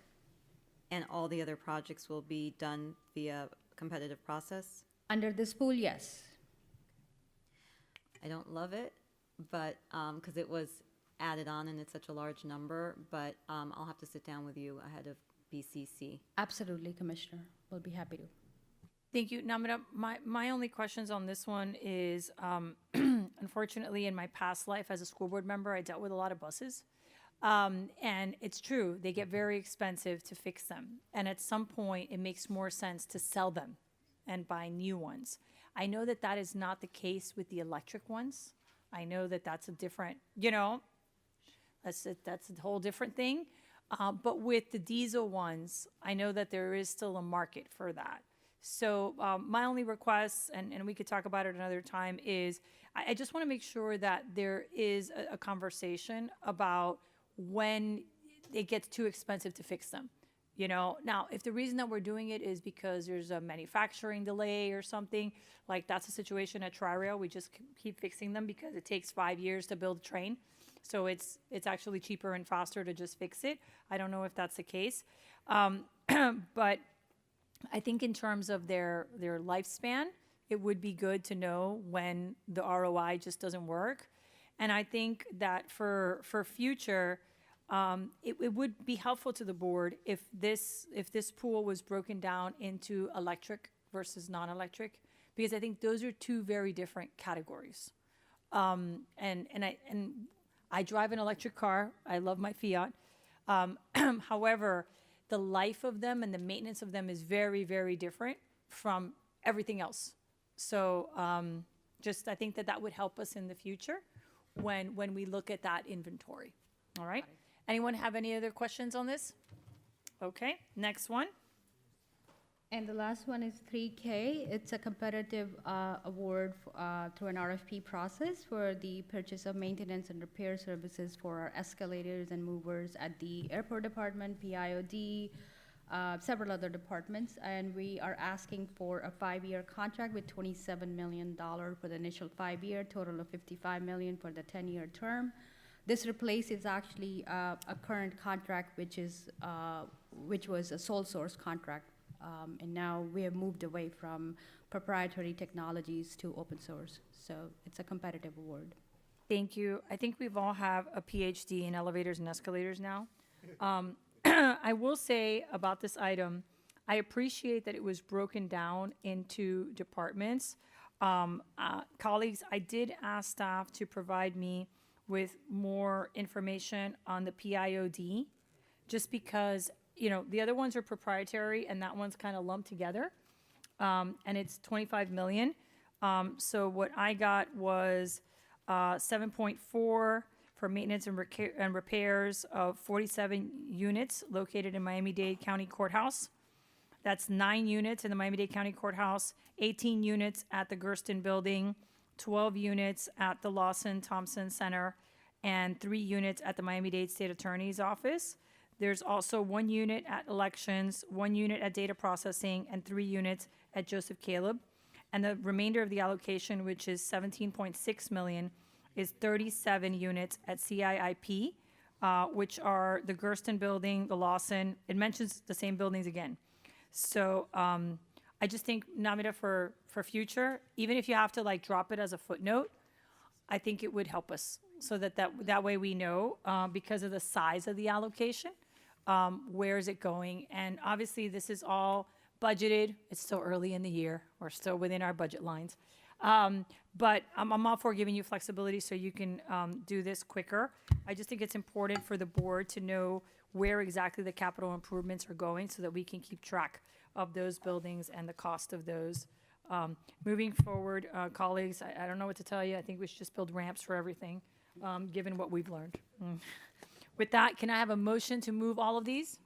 F: And all the other projects will be done via competitive process?
Q: Under this pool, yes.
F: I don't love it, but, because it was added on and it's such a large number, but I'll have to sit down with you ahead of BCC.
Q: Absolutely, Commissioner. We'll be happy to.
A: Thank you. Namita, my only questions on this one is, unfortunately, in my past life as a school board member, I dealt with a lot of buses. And it's true, they get very expensive to fix them. And at some point, it makes more sense to sell them and buy new ones. I know that that is not the case with the electric ones. I know that that's a different, that's a whole different thing. But with the diesel ones, I know that there is still a market for that. So my only request, and we could talk about it another time, is I just want to make sure that there is a conversation about when it gets too expensive to fix them. Now, if the reason that we're doing it is because there's a manufacturing delay or something, like that's a situation at Tri-Rail, we just keep fixing them because it takes 5 years to build a train. So it's actually cheaper and faster to just fix it. I don't know if that's the case. But I think in terms of their lifespan, it would be good to know when the ROI just doesn't work. And I think that for future, it would be helpful to the board if this pool was broken down into electric versus non-electric, because I think those are two very different categories. And I drive an electric car. I love my Fiat. However, the life of them and the maintenance of them is very, very different from everything else. So I think that would help us in the future when we look at that inventory. All right? Anyone have any other questions on this? Okay, next one.
Q: And the last one is 3K. It's a competitive award through an RFP process for the purchase of maintenance and repair services for our escalators and movers at the airport department, PIOD, several other departments. And we are asking for a 5-year contract with $27 million for the initial 5-year, total of $55 million for the 10-year term. This replaces actually a current contract, which was a sole source contract. And now we have moved away from proprietary technologies to open source. So it's a competitive award.
A: Thank you. I think we've all have a PhD in elevators and escalators now. I will say about this item, I appreciate that it was broken down into departments. Colleagues, I did ask staff to provide me with more information on the PIOD, just because the other ones are proprietary and that one's kind of lumped together. And it's 25 million. So what I got was 7.4 for maintenance and repairs of 47 units located in Miami-Dade County Courthouse. That's 9 units in the Miami-Dade County Courthouse, 18 units at the Gersten Building, 12 units at the Lawson Thompson Center, and 3 units at the Miami-Dade State Attorney's Office. There's also 1 unit at elections, 1 unit at data processing, and 3 units at Joseph Caleb. And the remainder of the allocation, which is 17.6 million, is 37 units at CIIP, which are the Gersten Building, the Lawson. It mentions the same buildings again. So I just think, Namita, for future, even if you have to drop it as a footnote, I think it would help us so that way we know, because of the size of the allocation, where is it going? And obviously, this is all budgeted. It's still early in the year. We're still within our budget lines. But I'm all for giving you flexibility so you can do this quicker. I just think it's important for the board to know where exactly the capital improvements are going so that we can keep track of those buildings and the cost of those. Moving forward, colleagues, I don't know what to tell you. I think we should just build ramps for everything, given what we've learned. With that, can I have a motion to move all of these?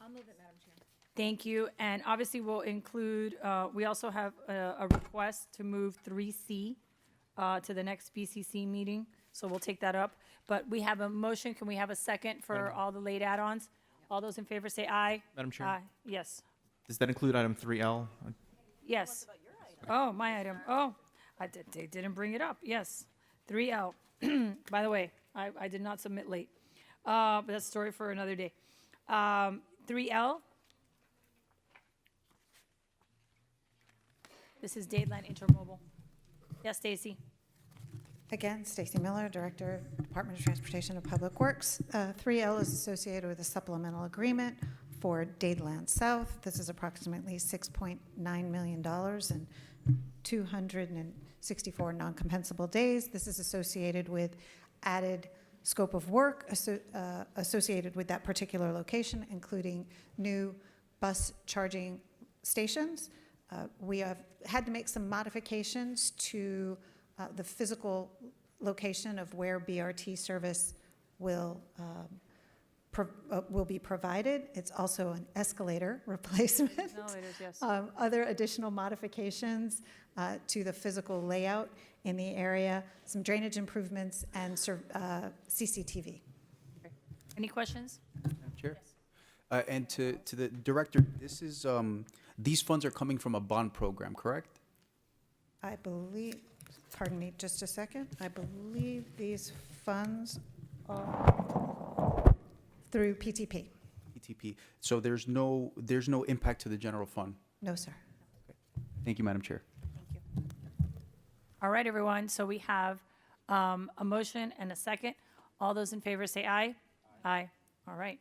B: I'll move it, Madam Chair.
A: Thank you. And obviously, we'll include, we also have a request to move 3C to the next BCC meeting. So we'll take that up. But we have a motion. Can we have a second for all the late add-ons? All those in favor say aye.
D: Madam Chair?
A: Aye. Yes.
D: Does that include item 3L?
A: Yes. Oh, my item. Oh, they didn't bring it up. Yes. 3L. By the way, I did not submit late. But that's a story for another day. 3L. This is Dateline Intermobile. Yes, Stacy.
L: Again, Stacy Miller, Director, Department of Transportation and Public Works. 3L is associated with a supplemental agreement for Dadeland South. This is approximately $6.9 million and 264 non-compensable days. This is associated with added scope of work associated with that particular location, including new bus charging stations. We have had to make some modifications to the physical location of where BRT service will be provided. It's also an escalator replacement.
A: Elevators, yes.
L: Other additional modifications to the physical layout in the area, some drainage improvements, and CCTV.
A: Any questions?
I: Madam Chair? And to the director, this is, these funds are coming from a bond program, correct?
L: I believe, pardon me just a second, I believe these funds are through PTP.
I: PTP. So there's no impact to the general fund?
L: No, sir.
I: Thank you, Madam Chair.
A: All right, everyone. So we have a motion and a second. All those in favor say aye. Aye. All right.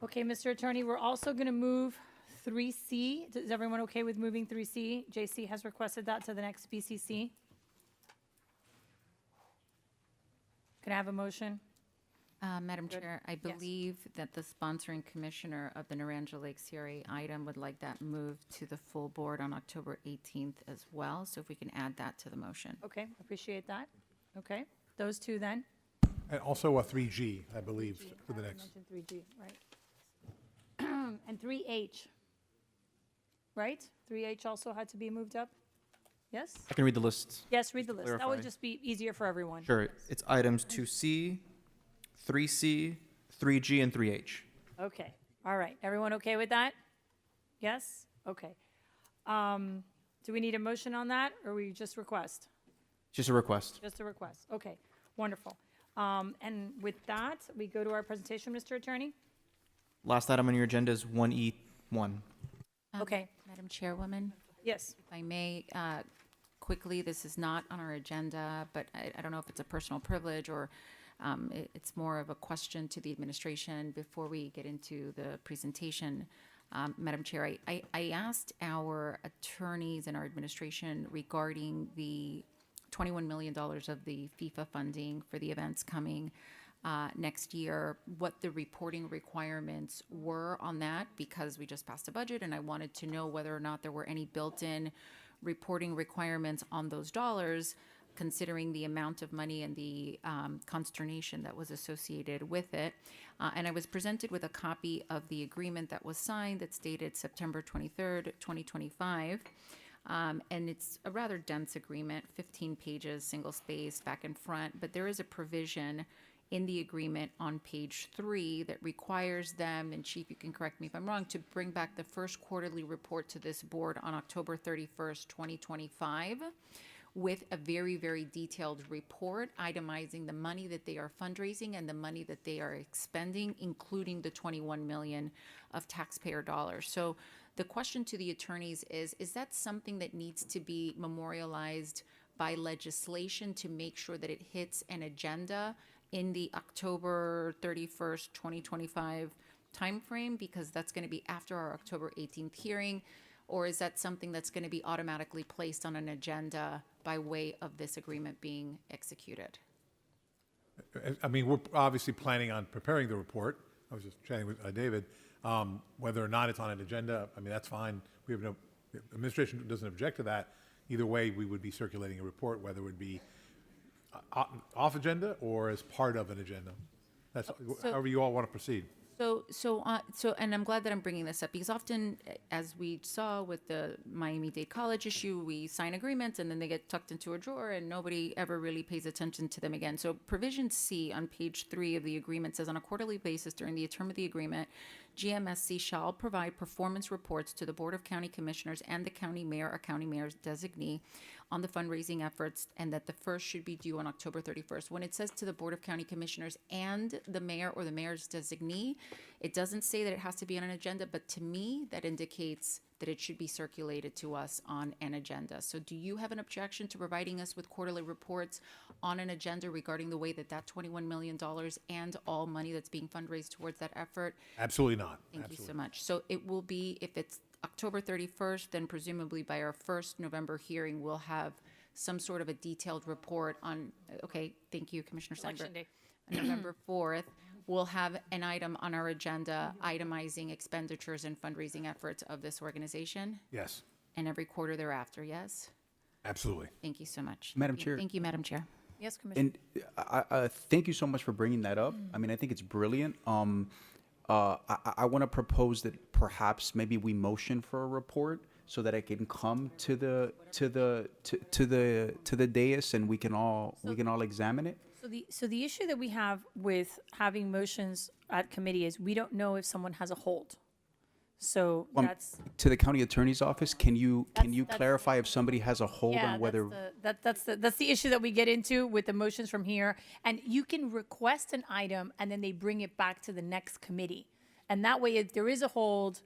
A: Okay, Mr. Attorney, we're also going to move 3C. Is everyone okay with moving 3C? JC has requested that to the next BCC. Can I have a motion?
B: Madam
A: Good.
B: Chair, I
A: Yes.
B: believe that the sponsoring commissioner of the Naranja Lake CRA item would like that moved to the full board on October 18th as well. So if we can add that to the motion.
A: Okay, appreciate that. Okay, those two then.
N: And also a 3G, I believe, for the
A: I
N: next.
A: mentioned 3G, right. And 3H, right? 3H also had to be moved up? Yes?
D: I can read the list.
A: Yes, read the list. That would
D: clarify.
A: just be easier for everyone.
D: Sure. It's items 2C, 3C, 3G, and 3H.
A: Okay, all right. Everyone okay with that? Yes? Okay. Do we need a motion on that, or we just request?
D: Just a request.
A: Just a request. Okay, wonderful. And with that, we go to our presentation, Mr. Attorney?
D: Last item on your agenda is 1E1.
A: Okay.
B: Madam Chairwoman?
A: Yes.
B: If I may, quickly, this is not on our agenda, but I don't know if it's a personal privilege or it's more of a question to the administration before we get into the presentation. Madam Chair, I asked our attorneys and our administration regarding the $21 million of the FIFA funding for the events coming next year, what the reporting requirements were on that, because we just passed a budget and I wanted to know whether or not there were any built-in reporting requirements on those dollars, considering the amount of money and the consternation that was associated with it. And I was presented with a copy of the agreement that was signed that's dated September 23rd, 2025. And it's a rather dense agreement, 15 pages, single space, back and front, but there is a provision in the agreement on page 3 that requires them, and Chief, you can correct me if I'm wrong, to bring back the first quarterly report to this board on October 31st, 2025, with a very, very detailed report itemizing the money that they are fundraising and the money that they are expending, including the $21 million of taxpayer dollars. So the question to the attorneys is that something that needs to be memorialized by legislation to make sure that it hits an agenda in the October 31st, 2025 timeframe, because that's going to be after our October 18th hearing? Or is that something that's going to be automatically placed on an agenda by way of this agreement being executed?
N: I mean, we're obviously planning on preparing the report. I was just chatting with David. Whether or not it's on an agenda, I mean, that's fine. We have no, administration doesn't object to that. Either way, we would be circulating a report, whether it would be off agenda or as part of an agenda. That's however you all want to proceed.
B: So, and I'm glad that I'm bringing this up, because often, as we saw with the Miami-Dade College issue, we sign agreements and then they get tucked into a drawer and nobody ever really pays attention to them again. So provision C on page 3 of the agreement says, on a quarterly basis during the term of the agreement, GMSC shall provide performance reports to the Board of County Commissioners and the county mayor or county mayor's designee on the fundraising efforts, and that the first should be due on October 31st. When it says to the Board of County Commissioners and the mayor or the mayor's designee, it doesn't say that it has to be on an agenda, but to me, that indicates that it should be circulated to us on an agenda. So do you have an objection to providing us with quarterly reports on an agenda regarding the way that that $21 million and all money that's being fundraised towards that effort?
N: Absolutely not.
B: Thank you so much. So it will be, if it's October 31st, then presumably by our first November hearing, we'll have some sort of a detailed report on, okay, thank you, Commissioner
A: Election
B: Steinberg.
A: day.
B: On November 4th, we'll have an item on our agenda itemizing expenditures and fundraising efforts of this organization,
N: Yes,
B: and every quarter thereafter, yes?
N: absolutely.
B: Thank you so much.
I: Madam Chair.
B: Thank you, Madam Chair.
A: Yes, Commissioner.
I: And thank you so much for bringing that up. I mean, I think it's brilliant. I want to propose that perhaps maybe we motion for a report so that it can come to the dais and we can all examine it.
A: So the issue that we have with having motions at committee is we don't know if someone has a hold. So that's.
I: To the county attorney's office, can you
A: That's-
I: clarify if somebody has a hold
A: Yeah,
I: on whether?
A: that's the issue that we get into with the motions from here. And you can request an item and then they bring it back to the next committee. And that way, if there is a hold,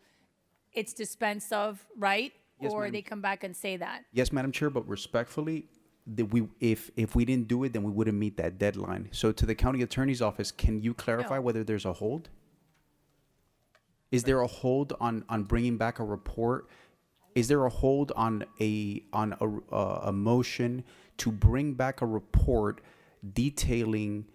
A: it's dispensed of, right?
I: Yes,
A: Or
I: ma'am.
A: they come back and say that.
I: Yes, Madam Chair, but respectfully, if we didn't do it, then we wouldn't meet that deadline. So to the county attorney's office, can you clarify
A: No.
I: whether there's a hold? Is there a hold on bringing back a report? Is there a hold on a motion to bring back a report detailing,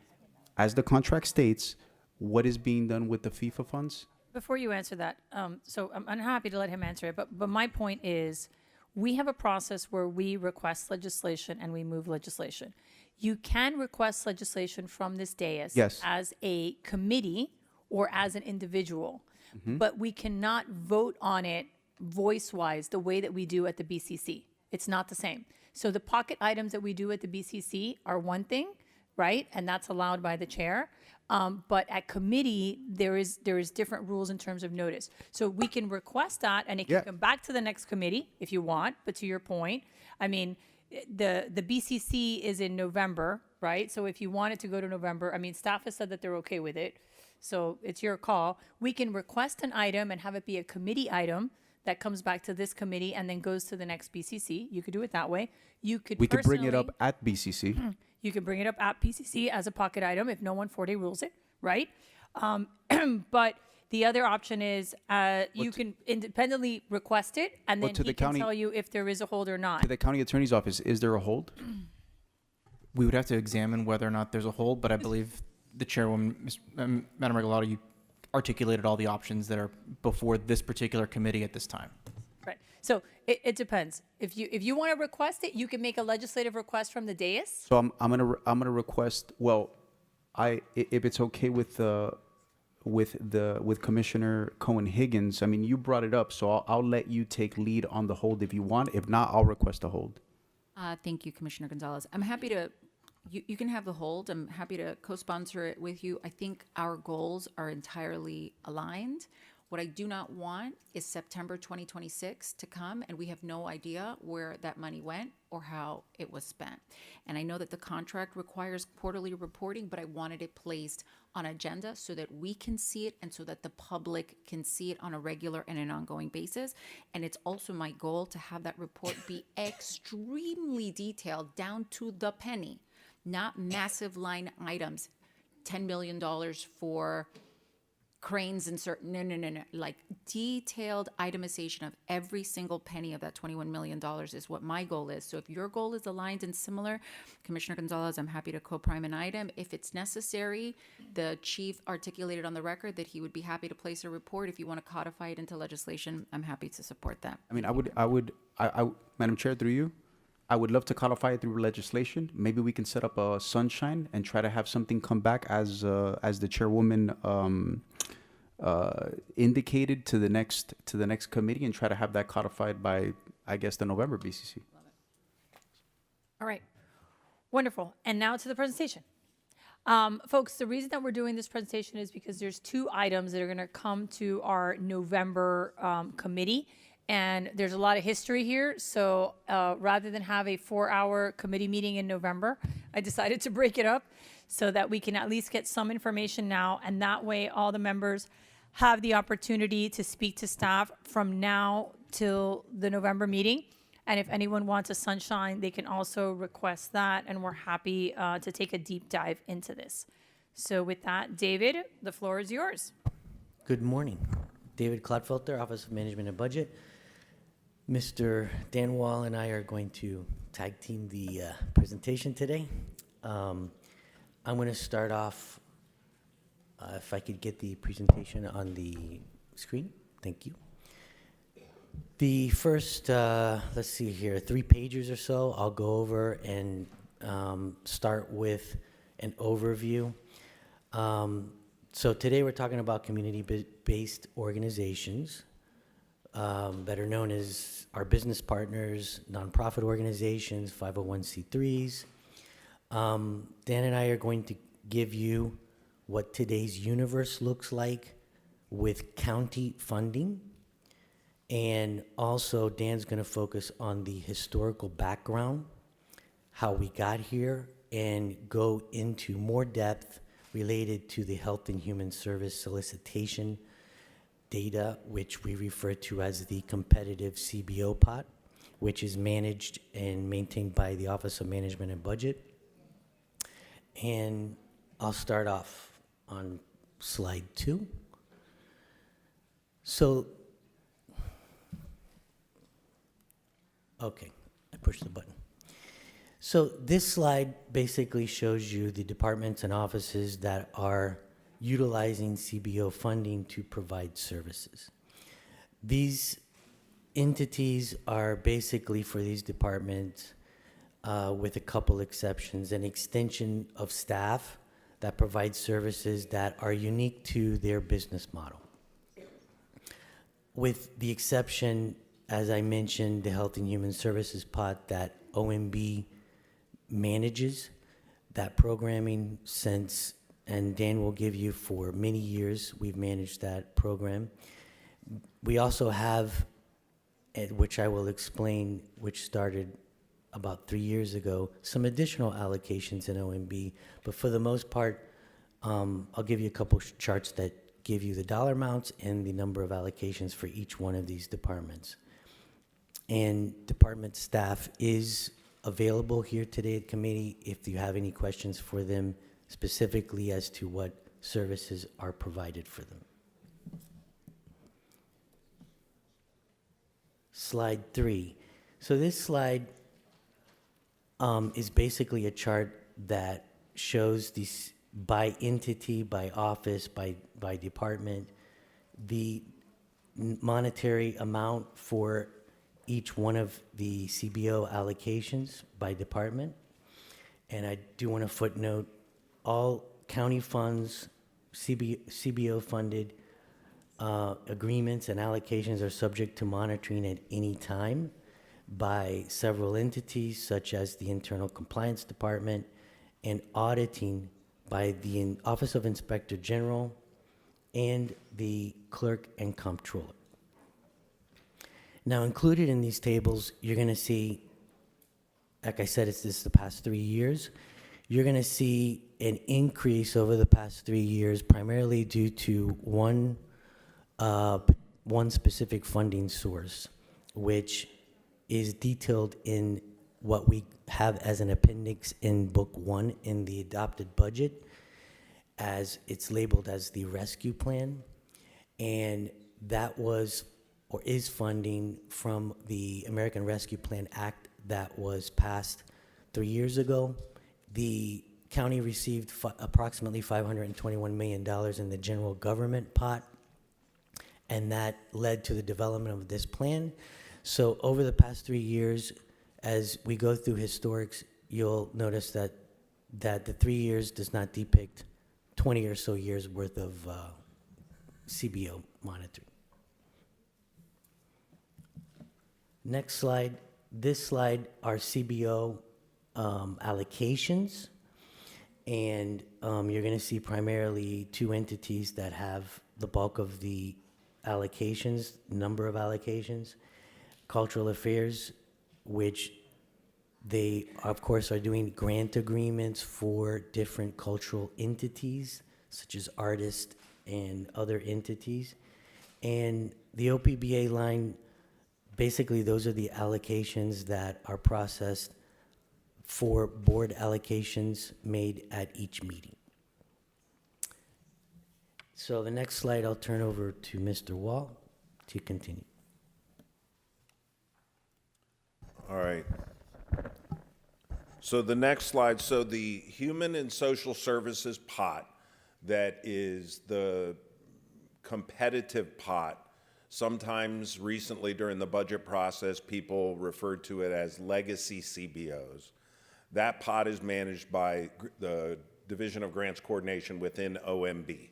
I: as the contract states, what is being done with the FIFA funds?
A: Before you answer that, so I'm happy to let him answer it, but my point is, we have a process where we request legislation and we move legislation. You can request legislation from this dais
I: Yes.
A: as a committee or as an individual, but we cannot vote on it voice-wise the way that we do at the BCC. It's not the same. So the pocket items that we do at the BCC are one thing, right? And that's allowed by the chair. But at committee, there is different rules in terms of notice. So we can request that, and it can
I: Yeah.
A: come back to the next committee if you want. But to your point, I mean, the BCC is in November, right? So if you want it to go to November, I mean, staff has said that they're okay with it. So it's your call. We can request an item and have it be a committee item that comes back to this committee and then goes to the next BCC. You could do it that way. You could
I: We could bring it up
A: personally-
I: at BCC.
A: You can bring it up at PCC as a pocket item if no 140 rules it, right? But the other option is you can independently request it, and
I: But
A: then
I: to
A: he
I: the
A: can
I: county-
A: tell you if there is a hold or not.
I: To the county attorney's office, is there a hold?
D: We would have to examine whether or not there's a hold, but I believe the chairwoman, Madam Regalado, you articulated all the options that are before this particular committee at this time.
A: Right. So it depends. If you want to request it, you can make a legislative request from the dais.
I: So I'm gonna request. Well, if it's okay with Commissioner Cohen Higgins. I mean, you brought it up, so I'll let you take lead on the hold if you want. If not, I'll request a hold.
B: Thank you, Commissioner Gonzalez. I'm happy to, you can have the hold. I'm happy to co-sponsor it with you. I think our goals are entirely aligned. What I do not want is September 2026 to come and we have no idea where that money went or how it was spent. And I know that the contract requires quarterly reporting, but I wanted it placed on agenda so that we can see it and so that the public can see it on a regular and an ongoing basis. And it's also my goal to have that report be extremely detailed down to the penny, not massive line items, $10 million for cranes and certain, no, like detailed itemization of every single penny of that $21 million is what my goal is. So if your goal is aligned and similar, Commissioner Gonzalez, I'm happy to co-prime an item. If it's necessary, the chief articulated on the record that he would be happy to place a report. If you want to codify it into legislation, I'm happy to support that.
I: I mean, I would, Madam Chair, through you, I would love to codify it through legislation. Maybe we can set up a sunshine and try to have something come back as the chairwoman indicated to the next committee and try to have that codified by, I guess, the November BCC.
A: All right. Wonderful. And now to the presentation. Folks, the reason that we're doing this presentation is because there's two items that are going to come to our November committee. And there's a lot of history here. So rather than have a 4-hour committee meeting in November, I decided to break it up so that we can at least get some information now. And that way, all the members have the opportunity to speak to staff from now till the November meeting. And if anyone wants a sunshine, they can also request that. And we're happy to take a deep dive into this. So with that, David, the floor is yours.
R: Good morning. David Clodfelter, Office of Management and Budget. Mr. Dan Wall and I are going to tag team the presentation today. I'm going to start off, if I could get the presentation on the screen. Thank you. The first, let's see here, 3 pages or so, I'll go over and start with an overview. So today we're talking about community-based organizations that are known as our business partners, nonprofit organizations, 501c3s. Dan and I are going to give you what today's universe looks like with county funding. And also, Dan's going to focus on the historical background, how we got here, and go into more depth related to the Health and Human Service solicitation data, which we refer to as the competitive CBO pot, which is managed and maintained by the Office of Management and Budget. And I'll start off on slide 2. So, okay, I pushed the button. So this slide basically shows you the departments and offices that are utilizing CBO funding to provide services. These entities are basically, for these departments, with a couple exceptions, an extension of staff that provide services that are unique to their business model. With the exception, as I mentioned, the Health and Human Services pot that OMB manages, that programming since, and Dan will give you, for many years, we've managed that program. We also have, which I will explain, which started about 3 years ago, some additional allocations in OMB, but for the most part, I'll give you a couple charts that give you the dollar amounts and the number of allocations for each one of these departments. And department staff is available here today at committee if you have any questions for them specifically as to what services are provided for them. Slide 3. So this slide is basically a chart that shows these by entity, by office, by department, the monetary amount for each one of the CBO allocations by department. And I do want to footnote, all county funds, CBO funded agreements and allocations are subject to monitoring at any time by several entities such as the Internal Compliance Department and auditing by the Office of Inspector General and the Clerk and Comptroller. Now, included in these tables, you're going to see, like I said, it's this the past 3 years. You're going to see an increase over the past 3 years, primarily due to one specific funding source, which is detailed in what we have as an appendix in Book 1 in the adopted budget, as it's labeled as the rescue plan. And that was or is funding from the American Rescue Plan Act that was passed 3 years ago. The county received approximately $521 million in the general government pot, and that led to the development of this plan. So over the past 3 years, as we go through historics, you'll notice that the 3 years does not depict 20 or so years worth of CBO monitoring. Next slide. This slide are CBO allocations. And you're going to see primarily two entities that have the bulk of the allocations, number of allocations. Cultural Affairs, which they, of course, are doing grant agreements for different cultural entities, such as artists and other entities. And the OPBA line, basically, those are the allocations that are processed for board allocations made at each meeting. So the next slide, I'll turn over to Mr. Wall to continue.
S: All right. So the next slide, so the Human and Social Services pot, that is the competitive pot. Sometimes recently during the budget process, people referred to it as legacy CBOs. That pot is managed by the Division of Grants Coordination within OMB.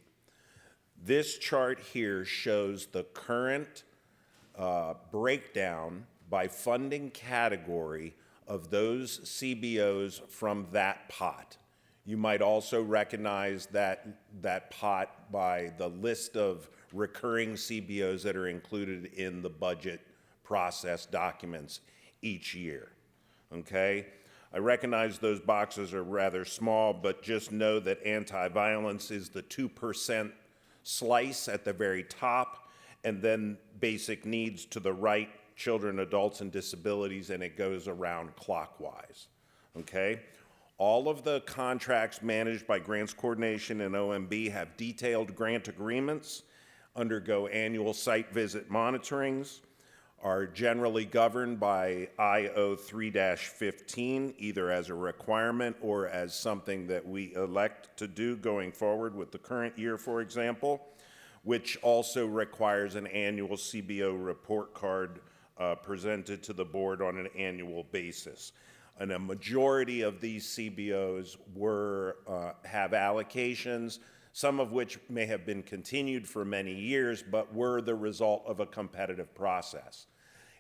S: This chart here shows the current breakdown by funding category of those CBOs from that pot. You might also recognize that pot by the list of recurring CBOs that are included in the budget process documents each year, okay? I recognize those boxes are rather small, but just know that anti-violence is the 2% slice at the very top, and then basic needs to the right, children, adults, and disabilities, and it goes around clockwise, okay? All of the contracts managed by Grants Coordination and OMB have detailed grant agreements, undergo annual site visit monitorings, are generally governed by IO 3-15, either as a requirement or as something that we elect to do going forward with the current year, for example, which also requires an annual CBO report card presented to the board on an annual basis. And a majority of these CBOs have allocations, some of which may have been continued for many years, but were the result of a competitive process.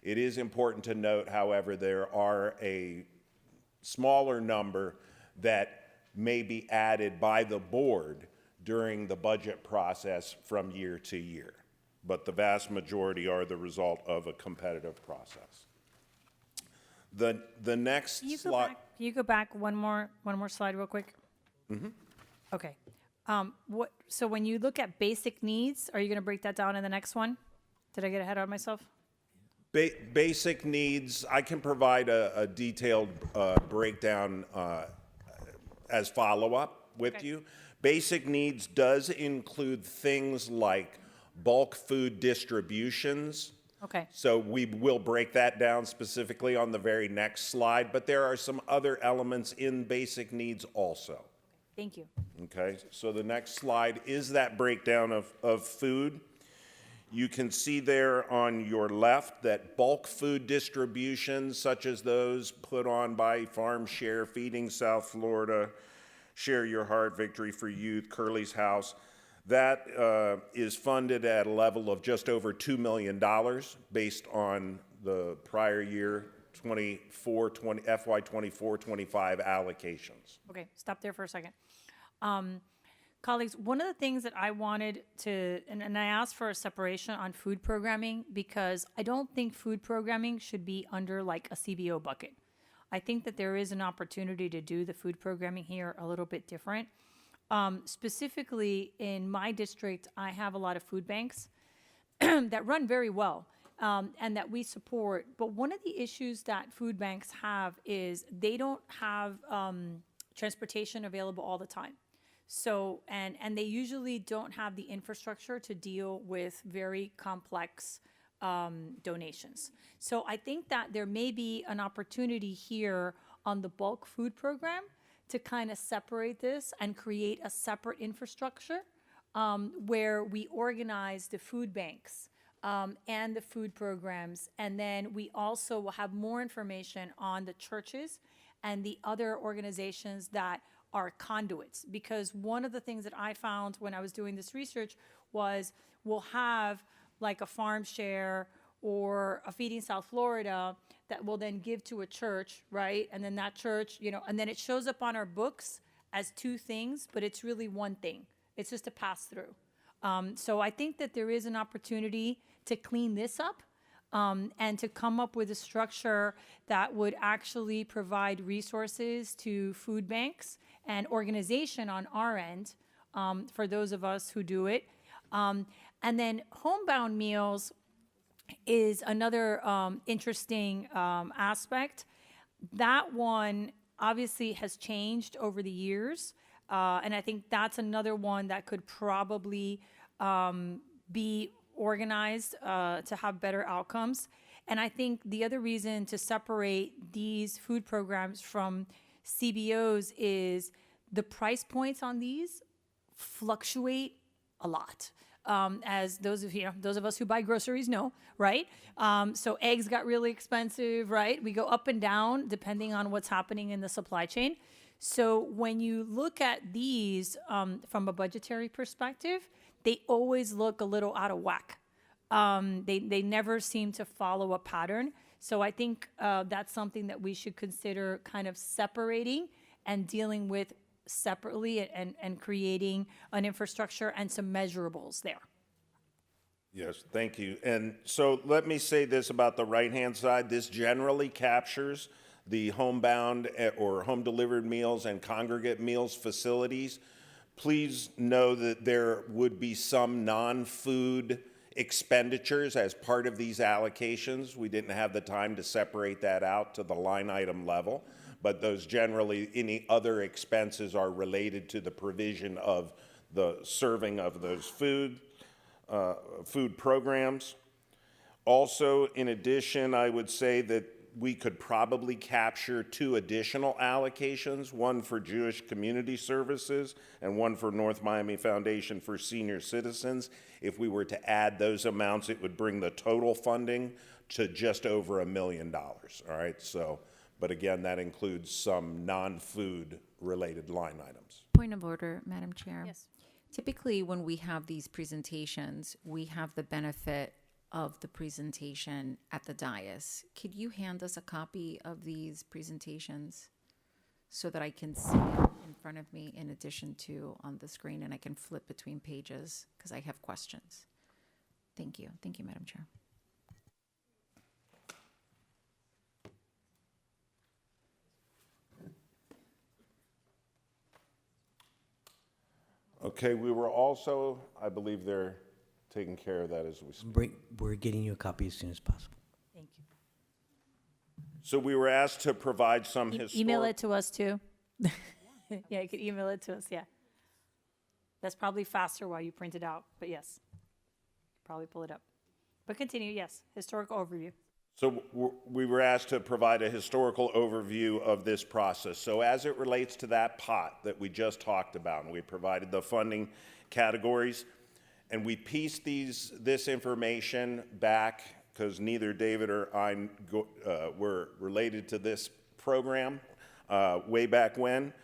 S: It is important to note, however, there are a smaller number that may be added by the board during the budget process from year to year, but the vast majority are the result of a competitive process. The next slide.
A: Can you go back one more slide real quick?
S: Mm-hmm.
A: Okay. So when you look at basic needs, are you going to break that down in the next one? Did I get ahead of myself?
S: Basic needs, I can provide a detailed breakdown as follow-up with you. Basic needs does include things like bulk food distributions.
A: Okay.
S: So we will break that down specifically on the very next slide, but there are some other elements in basic needs also.
A: Thank you.
S: Okay, so the next slide is that breakdown of food. You can see there on your left that bulk food distributions, such as those put on by Farm Share, Feeding South Florida, Share Your Heart, Victory for Youth, Curly's House, that is funded at a level of just over $2 million based on the prior year FY 24-25 allocations.
A: Okay, stop there for a second. Colleagues, one of the things that I wanted to, and I asked for a separation on food programming because I don't think food programming should be under like a CBO bucket. I think that there is an opportunity to do the food programming here a little bit different. Specifically in my district, I have a lot of food banks that run very well and that we support. But one of the issues that food banks have is they don't have transportation available all the time. So, and they usually don't have the infrastructure to deal with very complex donations. So I think that there may be an opportunity here on the bulk food program to kind of separate this and create a separate infrastructure where we organize the food banks and the food programs. And then we also will have more information on the churches and the other organizations that are conduits. Because one of the things that I found when I was doing this research was we'll have like a Farm Share or a Feeding South Florida that will then give to a church, right? And then that church, and then it shows up on our books as two things, but it's really one thing. It's just a pass through. So I think that there is an opportunity to clean this up and to come up with a structure that would actually provide resources to food banks and organization on our end for those of us who do it. And then homebound meals is another interesting aspect. That one obviously has changed over the years. And I think that's another one that could probably be organized to have better outcomes. And I think the other reason to separate these food programs from CBOs is the price points on these fluctuate a lot. As those of us who buy groceries know, right? So eggs got really expensive, right? We go up and down depending on what's happening in the supply chain. So when you look at these from a budgetary perspective, they always look a little out of whack. They never seem to follow a pattern. So I think that's something that we should consider kind of separating and dealing with separately and creating an infrastructure and some measurables there.
S: Yes, thank you. And so let me say this about the right-hand side. This generally captures the homebound or home delivered meals and congregate meals facilities. Please know that there would be some non-food expenditures as part of these allocations. We didn't have the time to separate that out to the line item level, but those generally, any other expenses are related to the provision of the serving of those food programs. Also, in addition, I would say that we could probably capture 2 additional allocations, one for Jewish Community Services and one for North Miami Foundation for Senior Citizens. If we were to add those amounts, it would bring the total funding to just over $1 million, all right? So, but again, that includes some non-food related line items.
B: Point of order, Madam Chair.
A: Yes.
B: Typically, when we have these presentations, we have the benefit of the presentation at the dais. Could you hand us a copy of these presentations so that I can see it in front of me in addition to on the screen, and I can flip between pages because I have questions? Thank you. Thank you, Madam Chair.
S: Okay, we were also, I believe they're taking care of that as we speak.
R: We're getting you a copy as soon as possible.
A: Thank you.
S: So we were asked to provide some historical...
A: Email it to us too. Yeah, you could email it to us, yeah. That's probably faster while you print it out, but yes. Probably pull it up. But continue, yes, historical overview.
S: So we were asked to provide a historical overview of this process. So as it relates to that pot that we just talked about, and we provided the funding categories, and we pieced this information back because neither David or I were related to this program way back when.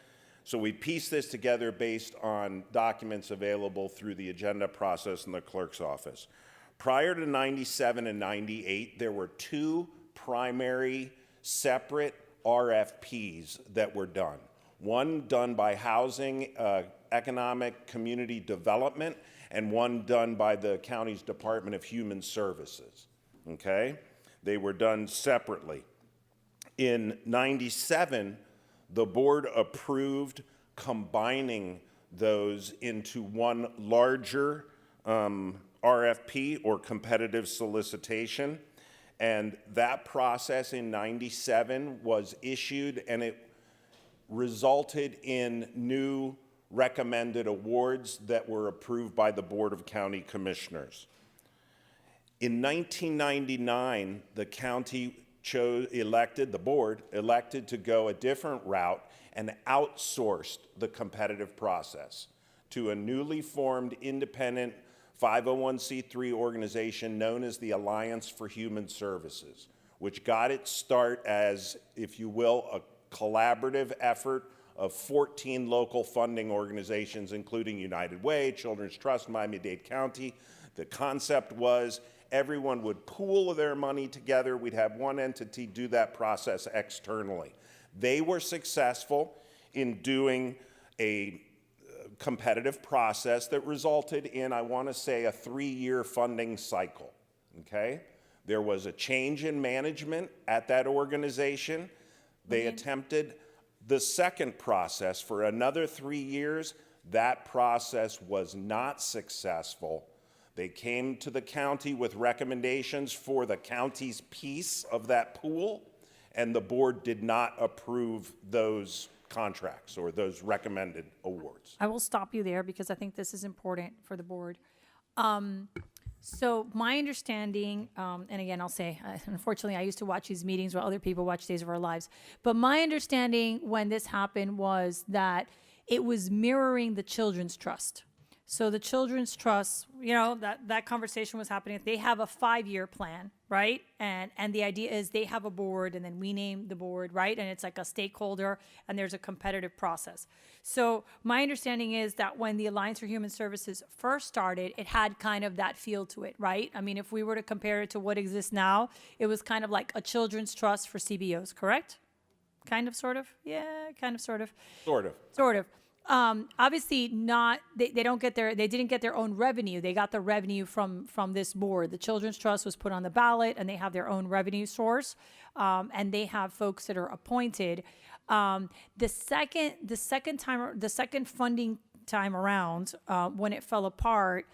S: So we pieced this together based on documents available through the agenda process in the clerk's office. Prior to 97 and 98, there were 2 primary separate RFPs that were done. One done by Housing, Economic Community Development, and one done by the county's Department of Human Services, okay? They were done separately. In 97, the board approved combining those into one larger RFP or competitive solicitation, and that process in 97 was issued, and it resulted in new recommended awards that were approved by the Board of County Commissioners. In 1999, the county the board elected to go a different route and outsourced the competitive process to a newly formed independent 501c3 organization known as the Alliance for Human Services, which got its start as, if you will, a collaborative effort of 14 local funding organizations, including United Way, Children's Trust, Miami-Dade County. The concept was everyone would pool their money together. We'd have one entity do that process externally. They were successful in doing a competitive process that resulted in, I want to say, a 3-year funding cycle, okay? There was a change in management at that organization. They attempted the second process for another 3 years. That process was not successful. They came to the county with recommendations for the county's piece of that pool, and the board did not approve those contracts or those recommended awards.
A: I will stop you there because I think this is important for the board. So my understanding, and again, I'll say, unfortunately, I used to watch these meetings while other people watch Days of Our Lives. But my understanding when this happened was that it was mirroring the Children's Trust. So the Children's Trust, you know, that conversation was happening. They have a 5-year plan, right? And the idea is they have a board, and then we name the board, right? And it's like a stakeholder, and there's a competitive process. So my understanding is that when the Alliance for Human Services first started, it had kind of that feel to it, right? I mean, if we were to compare it to what exists now, it was kind of like a Children's Trust for CBOs, correct? Kind of, sort of? Yeah, kind of, sort of.
S: Sort of.
A: Sort of. Obviously not, they didn't get their own revenue. They got the revenue from this board. The Children's Trust was put on the ballot, and they have their own revenue source. And they have folks that are appointed. The second funding time around, when it fell apart,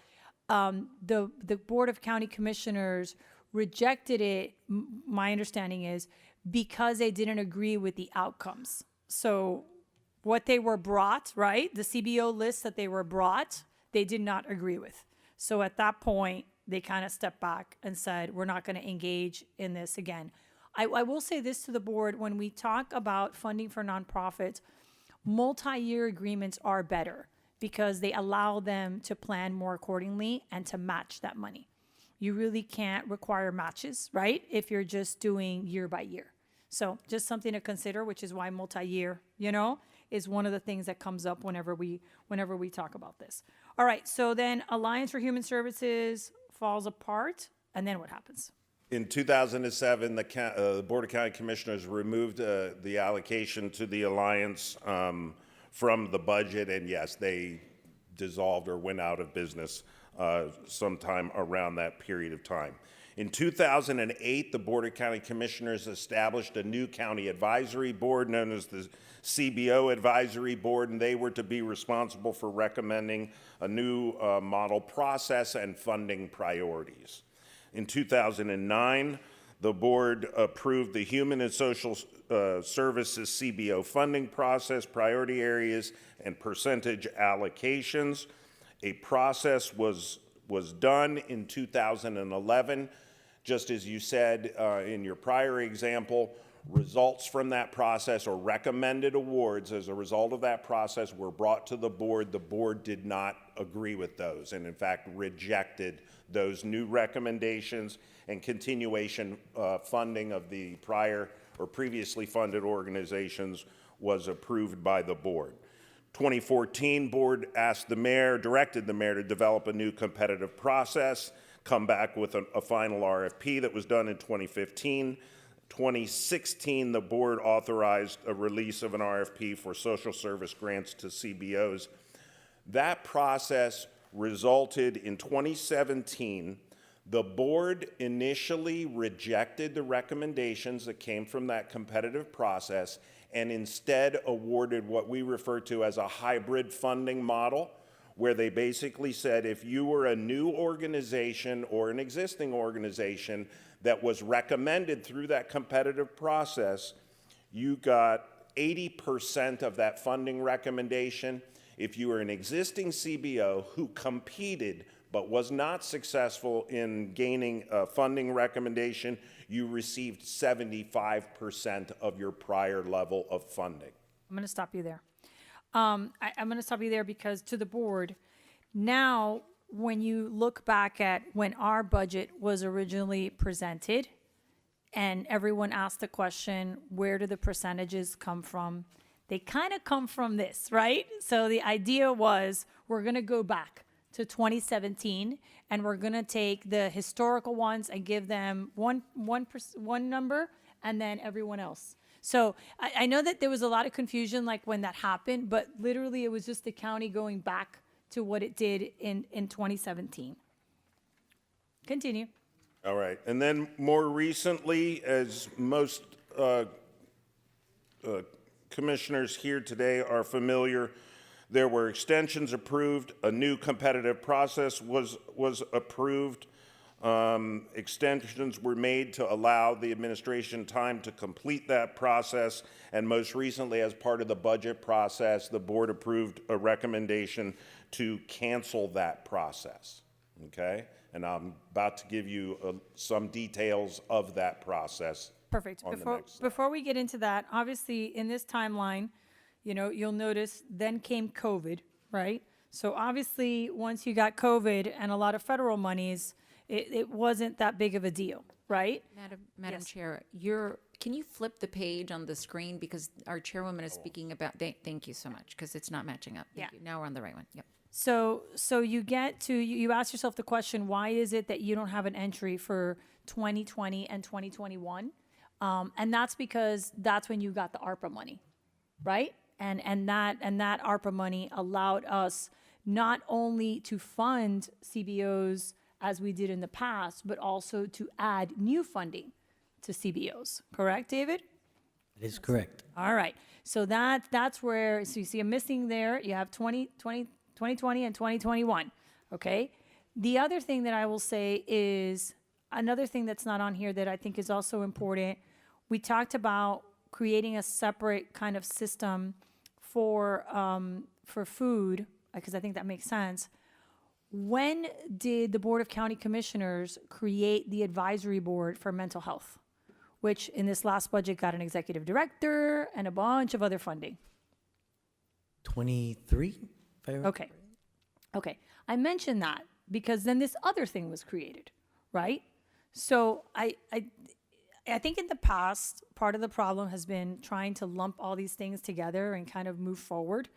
A: the Board of County Commissioners rejected it, my understanding is, because they didn't agree with the outcomes. So what they were brought, right? The CBO list that they were brought, they did not agree with. So at that point, they kind of stepped back and said, we're not going to engage in this again. I will say this to the board, when we talk about funding for nonprofits, multi-year agreements are better because they allow them to plan more accordingly and to match that money. You really can't require matches, right? If you're just doing year by year. So just something to consider, which is why multi-year, you know, is one of the things that comes up whenever we talk about this. All right, so then Alliance for Human Services falls apart, and then what happens?
S: In 2007, the Board of County Commissioners removed the allocation to the Alliance from the budget, and yes, they dissolved or went out of business sometime around that period of time. In 2008, the Board of County Commissioners established a new county advisory board known as the CBO Advisory Board, and they were to be responsible for recommending a new model process and funding priorities. In 2009, the board approved the Human and Social Services CBO funding process, priority areas, and percentage allocations. A process was done in 2011. Just as you said in your prior example, results from that process or recommended awards as a result of that process were brought to the board. The board did not agree with those and, in fact, rejected those new recommendations, and continuation funding of the prior or previously funded organizations was approved by the board. 2014, board directed the mayor to develop a new competitive process, come back with a final RFP that was done in 2015. 2016, the board authorized a release of an RFP for social service grants to CBOs. That process resulted in 2017. The board initially rejected the recommendations that came from that competitive process and instead awarded what we refer to as a hybrid funding model, where they basically said if you were a new organization or an existing organization that was recommended through that competitive process, you got 80% of that funding recommendation. If you were an existing CBO who competed but was not successful in gaining a funding recommendation, you received 75% of your prior level of funding.
A: I'm going to stop you there. I'm going to stop you there because to the board, now when you look back at when our budget was originally presented and everyone asked the question, where do the percentages come from? They kind of come from this, right? So the idea was we're going to go back to 2017 and we're going to take the historical ones and give them one number and then everyone else. So I know that there was a lot of confusion like when that happened, but literally it was just the county going back to what it did in 2017. Continue.
S: All right. And then more recently, as most commissioners here today are familiar, there were extensions approved, a new competitive process was approved. Extensions were made to allow the administration time to complete that process, and most recently, as part of the budget process, the board approved a recommendation to cancel that process, okay? And I'm about to give you some details of that process.
A: Perfect. Before we get into that, obviously in this timeline, you'll notice then came COVID, right? So obviously once you got COVID and a lot of federal monies, it wasn't that big of a deal, right?
B: Madam
A: Yes.
B: Chair, can you flip the page on the screen because our chairwoman is speaking about, thank you so much, because it's not matching up. Thank you. Now we're on the right one. Yep.
A: So you get to, you ask yourself the question, why is it that you don't have an entry for 2020 and 2021? And that's because that's when you got the ARPA money, right? And that ARPA money allowed us not only to fund CBOs as we did in the past, but also to add new funding to CBOs. Correct, David?
R: That is correct.
A: All right. So that's where, so you see a missing there. You have 2020 and 2021, okay? The other thing that I will say is, another thing that's not on here that I think is also important, we talked about creating a separate kind of system for food, because I think that makes sense. When did the Board of County Commissioners create the advisory board for mental health, which in this last budget got an executive director and a bunch of other funding?
R: 23?
A: Okay. I mentioned that because then this other thing was created, right? So I think in the past, part of the problem has been trying to lump all these things together and kind of move forward.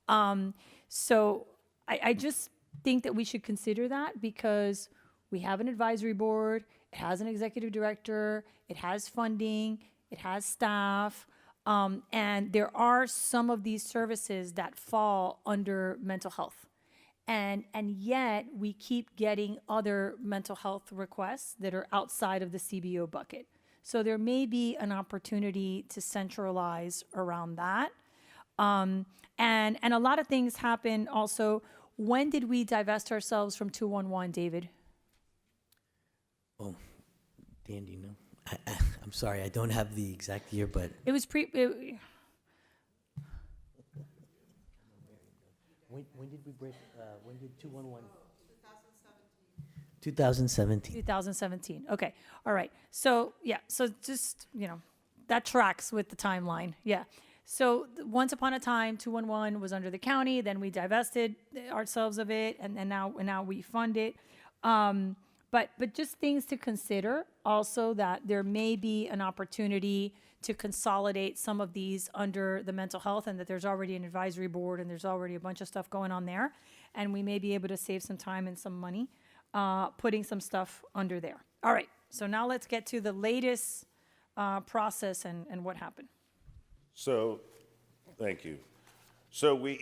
A: So I just think that we should consider that because we have an advisory board, it has an executive director, it has funding, it has staff, and there are some of these services that fall under mental health. And yet we keep getting other mental health requests that are outside of the CBO bucket. So there may be an opportunity to centralize around that. And a lot of things happen also. When did we divest ourselves from 211, David?
R: Oh, Dandy, no. I'm sorry, I don't have the exact year, but
A: It was
R: when did we break? When did 211? 2017.
A: 2017. Okay. All right. So yeah. So just, that tracks with the timeline. Yeah. So once upon a time, 211 was under the county. Then we divested ourselves of it, and now we fund it. But just things to consider also, that there may be an opportunity to consolidate some of these under the mental health, and that there's already an advisory board and there's already a bunch of stuff going on there, and we may be able to save some time and some money putting some stuff under there. All right. So now let's get to the latest process and what happened.
S: So, thank you. So we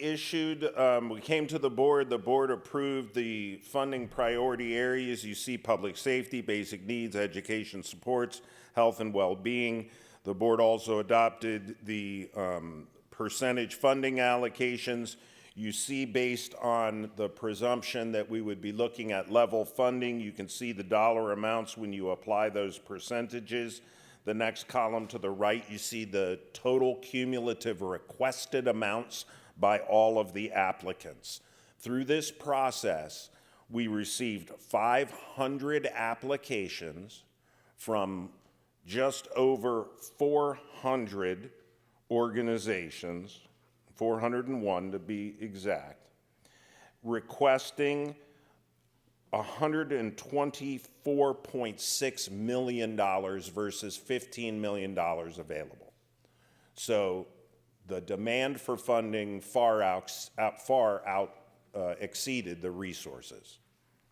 S: came to the board approved the funding priority areas. You see public safety, basic needs, education supports, health and well-being. The board also adopted the percentage funding allocations. You see, based on the presumption that we would be looking at level funding, you can see the dollar amounts when you apply those percentages. The next column to the right, you see the total cumulative requested amounts by all of the applicants. Through this process, we received 500 applications from just over 400 organizations, 401 to be exact, requesting $124.6 million versus $15 million available. So the demand for funding far exceeded the resources.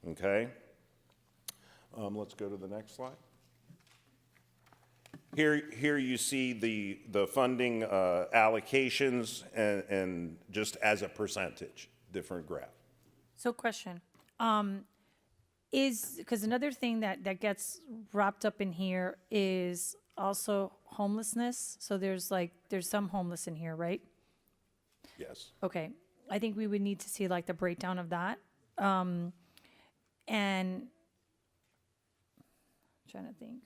S: Okay? Let's go to the next slide. Here you see the funding allocations and just as a percentage, different graph.
A: So question, because another thing that gets wrapped up in here is also homelessness. So there's some homeless in here, right?
S: Yes.
A: Okay, I think we would need to see like the breakdown of that. And I'm trying to think.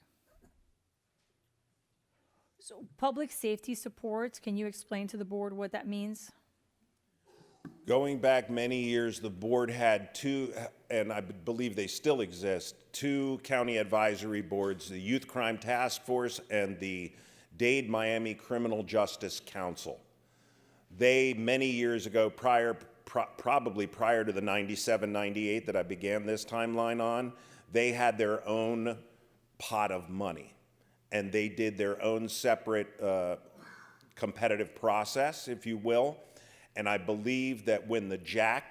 A: So public safety supports, can you explain to the board what that means?
S: Going back many years, the board had two, and I believe they still exist, two county advisory boards, the Youth Crime Task Force and the Dade Miami Criminal Justice Council. They, many years ago, probably prior to the 97, 98 that I began this timeline on, they had their own pot of money. And they did their own separate competitive process, if you will. And I believe that when the JAC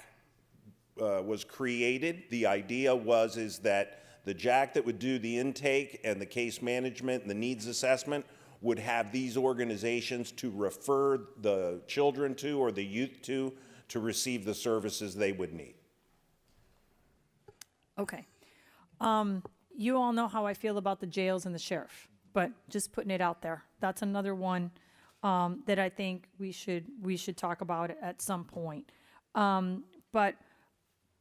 S: was created, the idea is that the JAC that would do the intake and the case management and the needs assessment would have these organizations to refer the children to or the youth to receive the services they would need.
A: Okay. You all know how I feel about the jails and the sheriff, but just putting it out there. That's another one that I think we should talk about at some point. But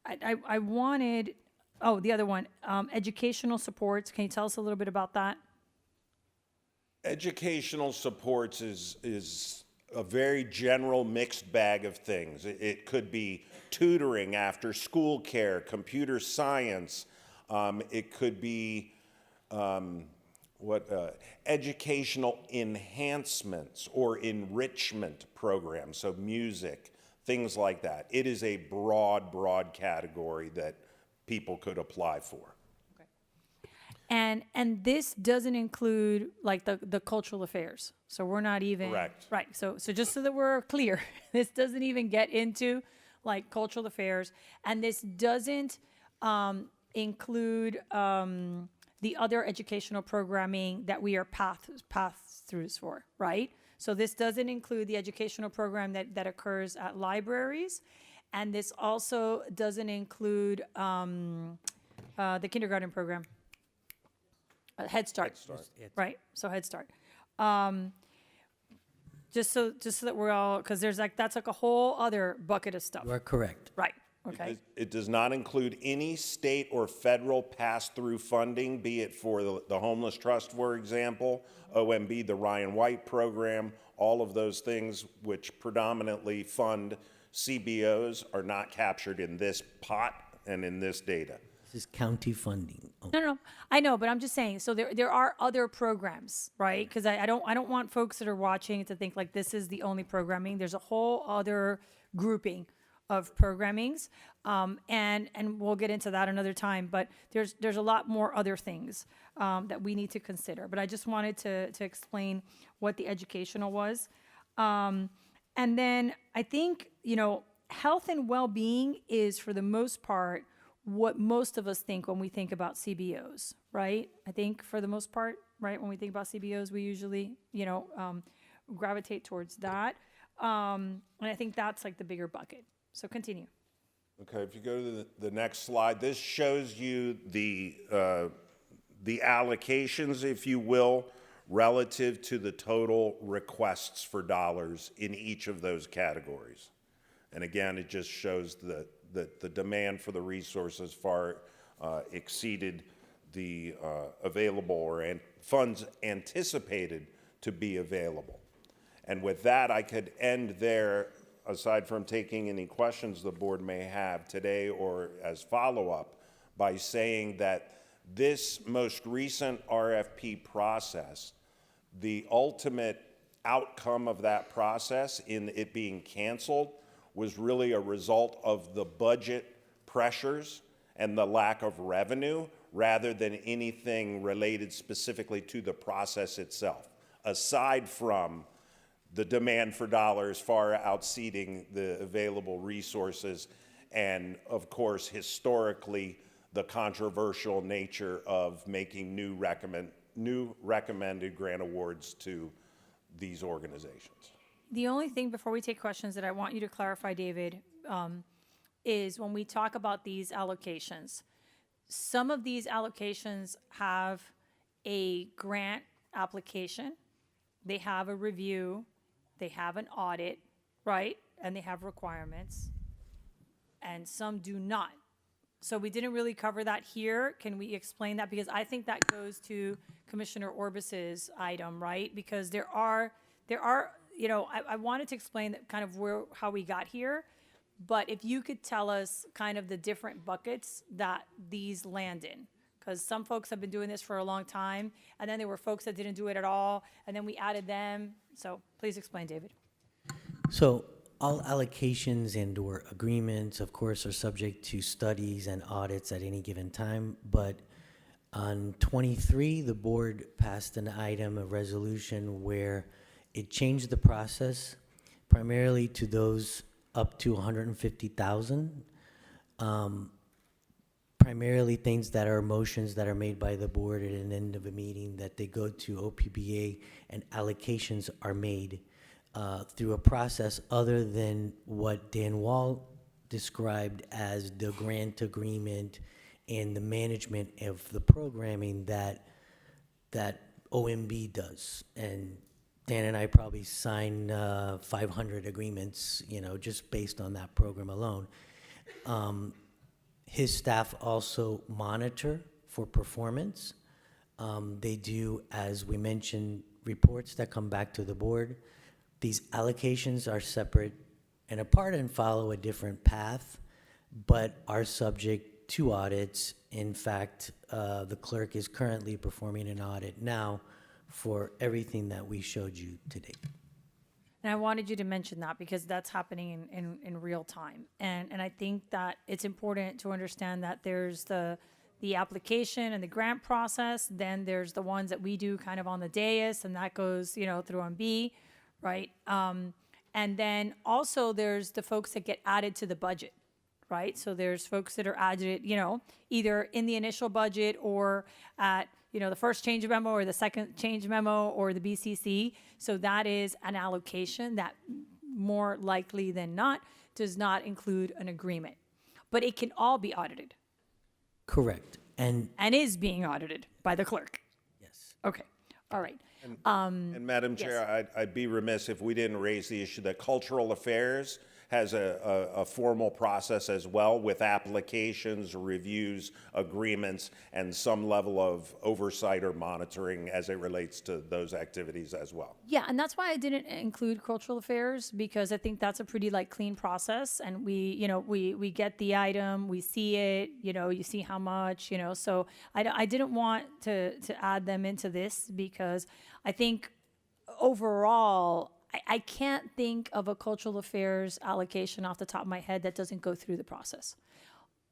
A: I wanted, the other one, educational supports. Can you tell us a little bit about that?
S: Educational supports is a very general mixed bag of things. It could be tutoring, after school care, computer science. It could be educational enhancements or enrichment programs, so music, things like that. It is a broad category that people could apply for.
A: And this doesn't include like the cultural affairs. So we're not even
S: Correct.
A: Right. So just so that we're clear, this doesn't even get into like cultural affairs, and this doesn't include the other educational programming that we are pass-throughs for, right? So this doesn't include the educational program that occurs at libraries, and this also doesn't include the kindergarten program. Head Start. Right, so Head Start. Just so that we're all, because that's like a whole other bucket of stuff.
R: You are correct.
A: Right, okay.
S: It does not include any state or federal pass-through funding, be it for the Homeless Trust, for example, OMB, the Ryan White program, all of those things which predominantly fund CBOs are not captured in this pot and in this data.
R: This is county funding. Oh.
A: No, I know, but I'm just saying. So there are other programs, right? Because I don't want folks that are watching to think like this is the only programming. There's a whole other grouping of programmings, and we'll get into that another time. But there's a lot more other things that we need to consider. But I just wanted to explain what the educational was, and then I think health and well-being is for the most part what most of us think when we think about CBOs, right? I think for the most part, right, when we think about CBOs, we usually, gravitate towards that. And I think that's like the bigger bucket. So continue.
S: Okay, if you go to the next slide, this shows you the allocations, if you will, relative to the total requests for dollars in each of those categories. And again, it just shows that the demand for the resources far exceeded the available or funds anticipated to be available. And with that, I could end there, aside from taking any questions the board may have today or as follow-up, by saying that this most recent RFP process, the ultimate outcome of that process in it being canceled was really a result of the budget pressures and the lack of revenue rather than anything related specifically to the process itself, aside from the demand for dollars far exceeding the available resources and, of course, historically, the controversial nature of making new new recommended grant awards to these organizations.
A: The only thing before we take questions that I want you to clarify, David, is when we talk about these allocations, some of these allocations have a grant application, they have a review, they have an audit, right? And they have requirements, and some do not. So we didn't really cover that here. Can we explain that? Because I think that goes to Commissioner Orbis's item, right? Because there are, you know, I wanted to explain that kind of how we got here, but if you could tell us kind of the different buckets that these land in. Because some folks have been doing this for a long time, and then there were folks that didn't do it at all, and then we added them. So please explain, David.
R: So all allocations and/or agreements, of course, are subject to studies and audits at any given time. But on 23, the board passed an item, a resolution, where it changed the process primarily to those up to 150,000. Primarily things that are motions that are made by the board at an end of a meeting, that they go to OPBA and allocations are made through a process other than what Dan Wall described as the grant agreement and the management of the programming that OMB does. And Dan and I probably signed 500 agreements, you know, just based on that program alone. His staff also monitor for performance. They do, as we mentioned, reports that come back to the board. These allocations are separate and apart and follow a different path, but are subject to audits. In fact, the clerk is currently performing an audit now for everything that we showed you today.
A: And I wanted you to mention that because that's happening in real time. And I think that it's important to understand that there's the application and the grant process, then there's the ones that we do kind of on the dais, and that goes, you know, through MB, right? And then also there's the folks that get added to the budget, right? So there's folks that are added, you know, either in the initial budget or at, you know, the first change memo or the second change memo or the BCC. So that is an allocation that more likely than not does not include an agreement. But it can all be audited.
R: Correct. And
A: is being audited by the clerk.
R: Yes.
A: Okay. All right.
S: And Madam Chair, I'd be remiss if we didn't raise the issue that Cultural Affairs has a formal process as well, with applications, reviews, agreements, and some level of oversight or monitoring as it relates to those activities as well.
A: Yeah, and that's why I didn't include cultural affairs, because I think that's a pretty clean process, and we get the item, we see it, you see how much, so I didn't want to add them into this, because I think overall I can't think of a cultural affairs allocation off the top of my head that doesn't go through the process.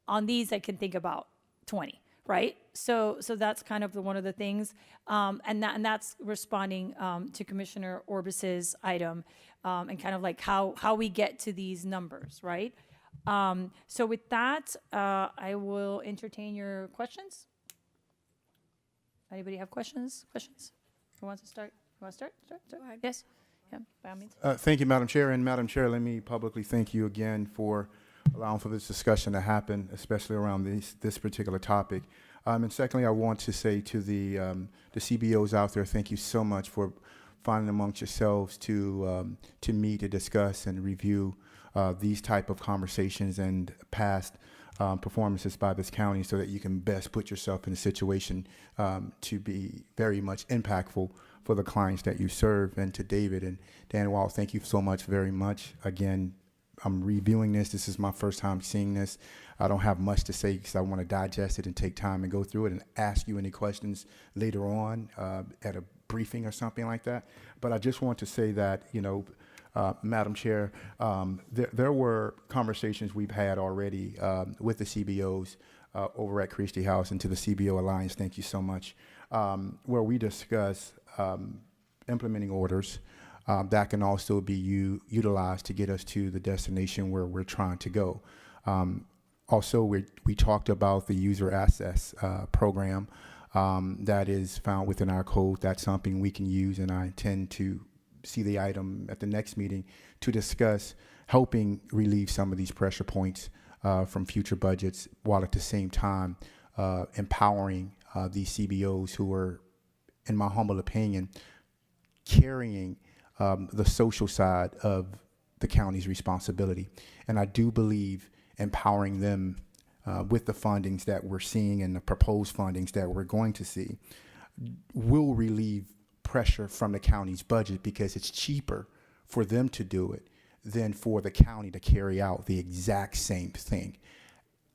A: On these, I can think about 20, right? So that's kind of one of the things, and that's responding to Commissioner Orbis's item, and kind of how we get to these numbers, right? So with that, I will entertain your questions. Anybody have questions? Who wants to start? You want to start? Go ahead. Yes. Yeah, by all means.
G: Thank you, Madam Chair. And Madam Chair, let me publicly thank you again for allowing for this discussion to happen, especially around this particular topic. And secondly, I want to say to the CBOs out there, thank you so much for finding amongst yourselves to meet, to discuss, and review these type of conversations and past performances by this county, so that you can best put yourself in a situation to be very much impactful for the clients that you serve. And to David and Dan Wall, thank you so much, very much. Again, I'm reviewing this. This is my first time seeing this. I don't have much to say because I want to digest it and take time and go through it and ask you any questions later on at a briefing or something like that. But I just want to say that, Madam Chair, there were conversations we've had already with the CBOs over at Christie House, and to the CBO Alliance, thank you so much, where we discuss implementing orders that can also be utilized to get us to the destination where we're trying to go. Also, we talked about the user access program that is found within our code. That's something we can use, and I intend to see the item at the next meeting to discuss helping relieve some of these pressure points from future budgets, while at the same time empowering these CBOs who are, in my humble opinion, carrying the social side of the county's responsibility. And I do believe empowering them with the fundings that we're seeing and the proposed fundings that we're going to see will relieve pressure from the county's budget, because it's cheaper for them to do it than for the county to carry out the exact same thing.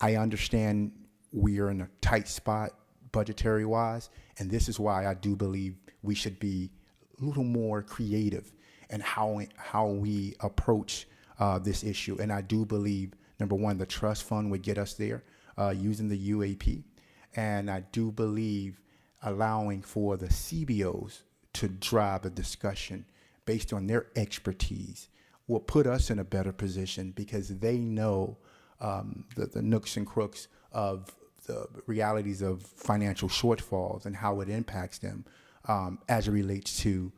G: I understand we are in a tight spot budgetary wise, and this is why I do believe we should be a little more creative in how we approach this issue. And I do believe, number one, the trust fund would get us there using the UAP. And I do believe allowing for the CBOs to drive the discussion based on their expertise will put us in a better position, because they know the nooks and crooks of the realities of financial shortfalls and how it impacts them as it relates to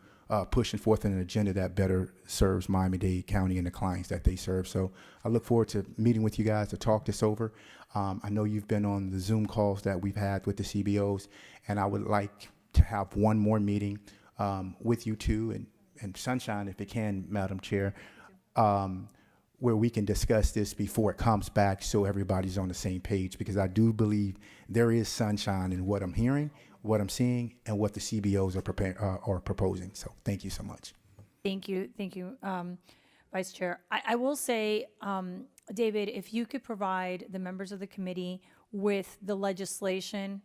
G: pushing forth an agenda that better serves Miami-Dade County and the clients that they serve. So I look forward to meeting with you guys to talk this over. I know you've been on the Zoom calls that we've had with the CBOs, and I would like to have one more meeting with you two and Sunshine, if it can, Madam Chair, where we can discuss this before it comes back, so everybody's on the same page, because I do believe there is sunshine in what I'm hearing, what I'm seeing, and what the CBOs are proposing. So thank you so much.
A: Thank you, Vice Chair. I will say, David, if you could provide the members of the committee with the legislation,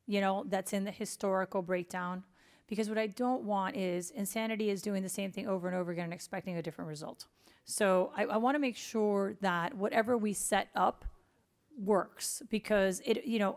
A: that's in the historical breakdown, because what I don't want is insanity is doing the same thing over and over again and expecting a different result. So I want to make sure that whatever we set up works, because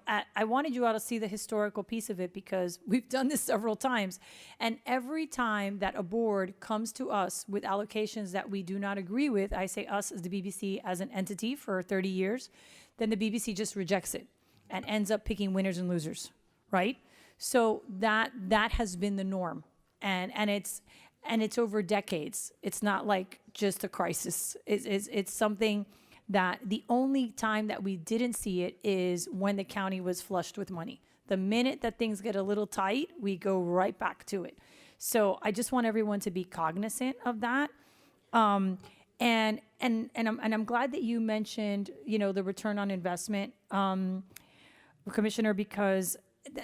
A: I wanted you all to see the historical piece of it, because we've done this several times. And every time that a board comes to us with allocations that we do not agree with, I say us as the BBC as an entity for 30 years, then the BBC just rejects it and ends up picking winners and losers, right? So that has been the norm. And it's over decades. It's not like just a crisis. It's something that the only time that we didn't see it is when the county was flushed with money. The minute that things get a little tight, we go right back to it. So I just want everyone to be cognizant of that. And I'm glad that you mentioned, the return on investment, Commissioner, because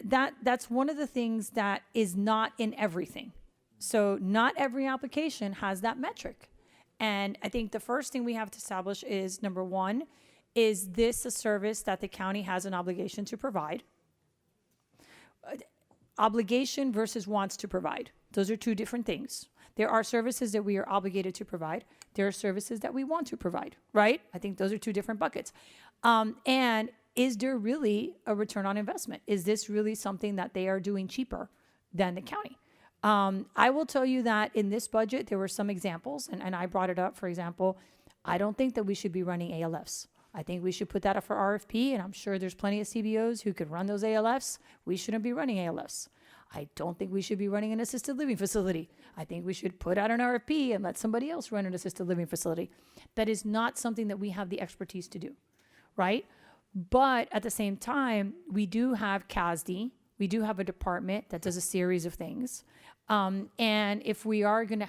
A: that's one of the things that is not in everything. So not every application has that metric. And I think the first thing we have to establish is, number one, is this a service that the county has an obligation to provide? Obligation versus wants to provide. Those are two different things. There are services that we are obligated to provide. There are services that we want to provide, right? I think those are two different buckets. And is there really a return on investment? Is this really something that they are doing cheaper than the county? I will tell you that in this budget, there were some examples, and I brought it up. For example, I don't think that we should be running ALFs. I think we should put that up for RFP, and I'm sure there's plenty of CBOs who could run those ALFs. We shouldn't be running ALFs. I don't think we should be running an assisted living facility. I think we should put out an RFP and let somebody else run an assisted living facility. That is not something that we have the expertise to do, right? But at the same time, we do have CASD. We do have a department that does a series of things. And if we are going to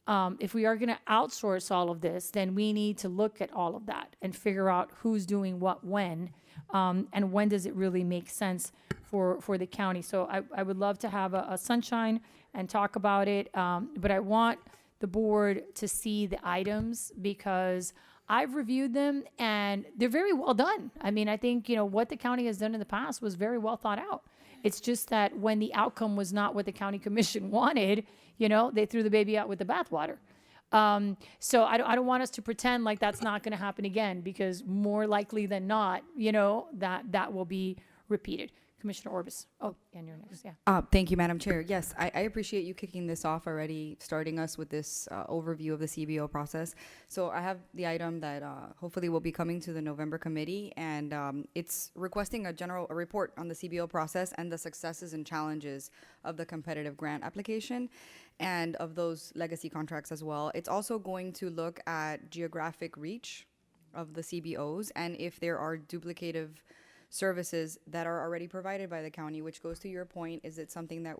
A: outsource all of this, then we need to look at all of that and figure out who's doing what when, and when does it really make sense for the county. So I would love to have a sunshine and talk about it, but I want the board to see the items, because I've reviewed them and they're very well done. I mean, I think, what the county has done in the past was very well thought out. It's just that when the outcome was not what the county commission wanted, they threw the baby out with the bathwater. So I don't want us to pretend like that's not going to happen again, because more likely than not, that will be repeated. Commissioner Orbis. Oh, and you're next, yeah.
E: Thank you, Madam Chair. Yes, I appreciate you kicking this off already, starting us with this overview of the CBO process. So I have the item that hopefully will be coming to the November committee, and it's requesting a report on the CBO process and the successes and challenges of the competitive grant application and of those legacy contracts as well. It's also going to look at geographic reach of the CBOs and if there are duplicative services that are already provided by the county, which goes to your point, is it something that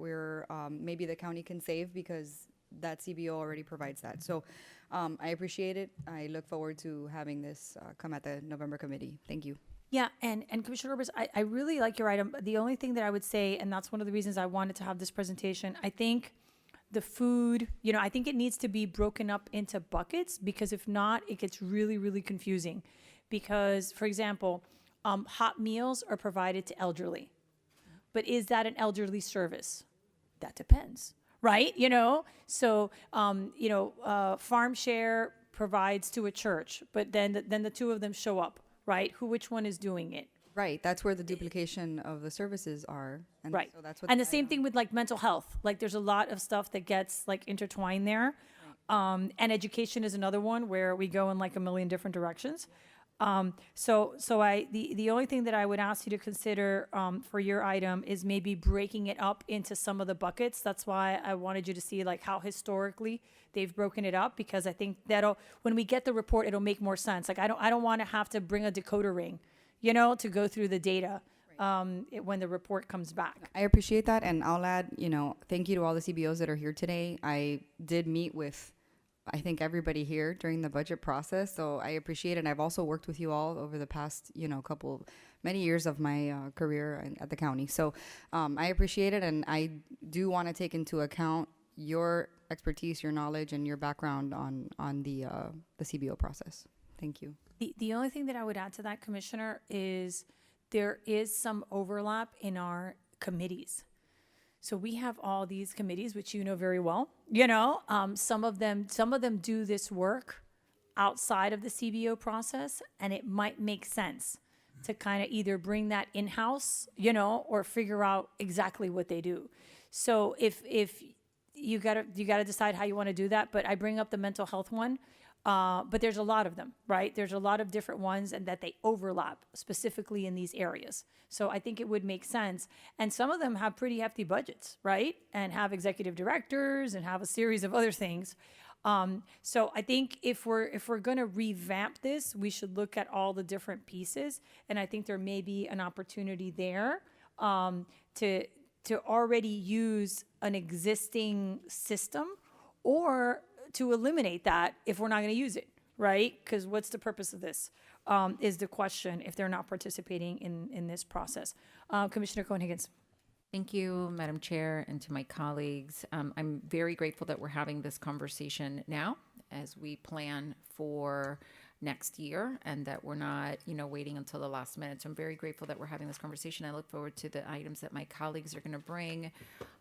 E: maybe the county can save because that CBO already provides that. So I appreciate it. I look forward to having this come at the November committee. Thank you.
A: Yeah, and Commissioner Orbis, I really like your item. The only thing that I would say, and that's one of the reasons I wanted to have this presentation, I think the food, I think it needs to be broken up into buckets, because if not, it gets really, really confusing. Because, for example, hot meals are provided to elderly. But is that an elderly service? That depends, right? So, farm share provides to a church, but then the two of them show up, right? Which one is doing it?
E: Right, that's where the duplication of the services are. And
A: Right.
E: So that's what
A: And the same thing with like mental health. Like there's a lot of stuff that gets like intertwined there. And education is another one where we go in like a million different directions. The only thing that I would ask you to consider for your item is maybe breaking it up into some of the buckets. That's why I wanted you to see like how historically they've broken it up, because I think when we get the report, it'll make more sense. Like I don't want to have to bring a decoder ring, to go through the data when the report comes back.
E: I appreciate that, and I'll add, thank you to all the CBOs that are here today. I did meet with, I think, everybody here during the budget process, so I appreciate it. And I've also worked with you all over the past, many years of my career at the county. So I appreciate it, and I do want to take into account your expertise, your knowledge, and your background on the CBO process. Thank you.
A: The only thing that I would add to that, Commissioner, is there is some overlap in our committees. So we have all these committees, which you know very well. Some of them do this work outside of the CBO process, and it might make sense to kind of either bring that in-house, or figure out exactly what they do. So if you gotta decide how you want to do that. But I bring up the mental health one. But there's a lot of them, right? There's a lot of different ones, and that they overlap specifically in these areas. So I think it would make sense. And some of them have pretty hefty budgets, right? And have executive directors and have a series of other things. So I think if we're going to revamp this, we should look at all the different pieces. And I think there may be an opportunity there to already use an existing system, or to eliminate that if we're not going to use it, right? Because what's the purpose of this is the question if they're not participating in this process. Commissioner Cohen-Higgins.
B: Thank you, Madam Chair, and to my colleagues. I'm very grateful that we're having this conversation now as we plan for next year, and that we're not, waiting until the last minute. So I'm very grateful that we're having this conversation. I look forward to the items that my colleagues are going to bring.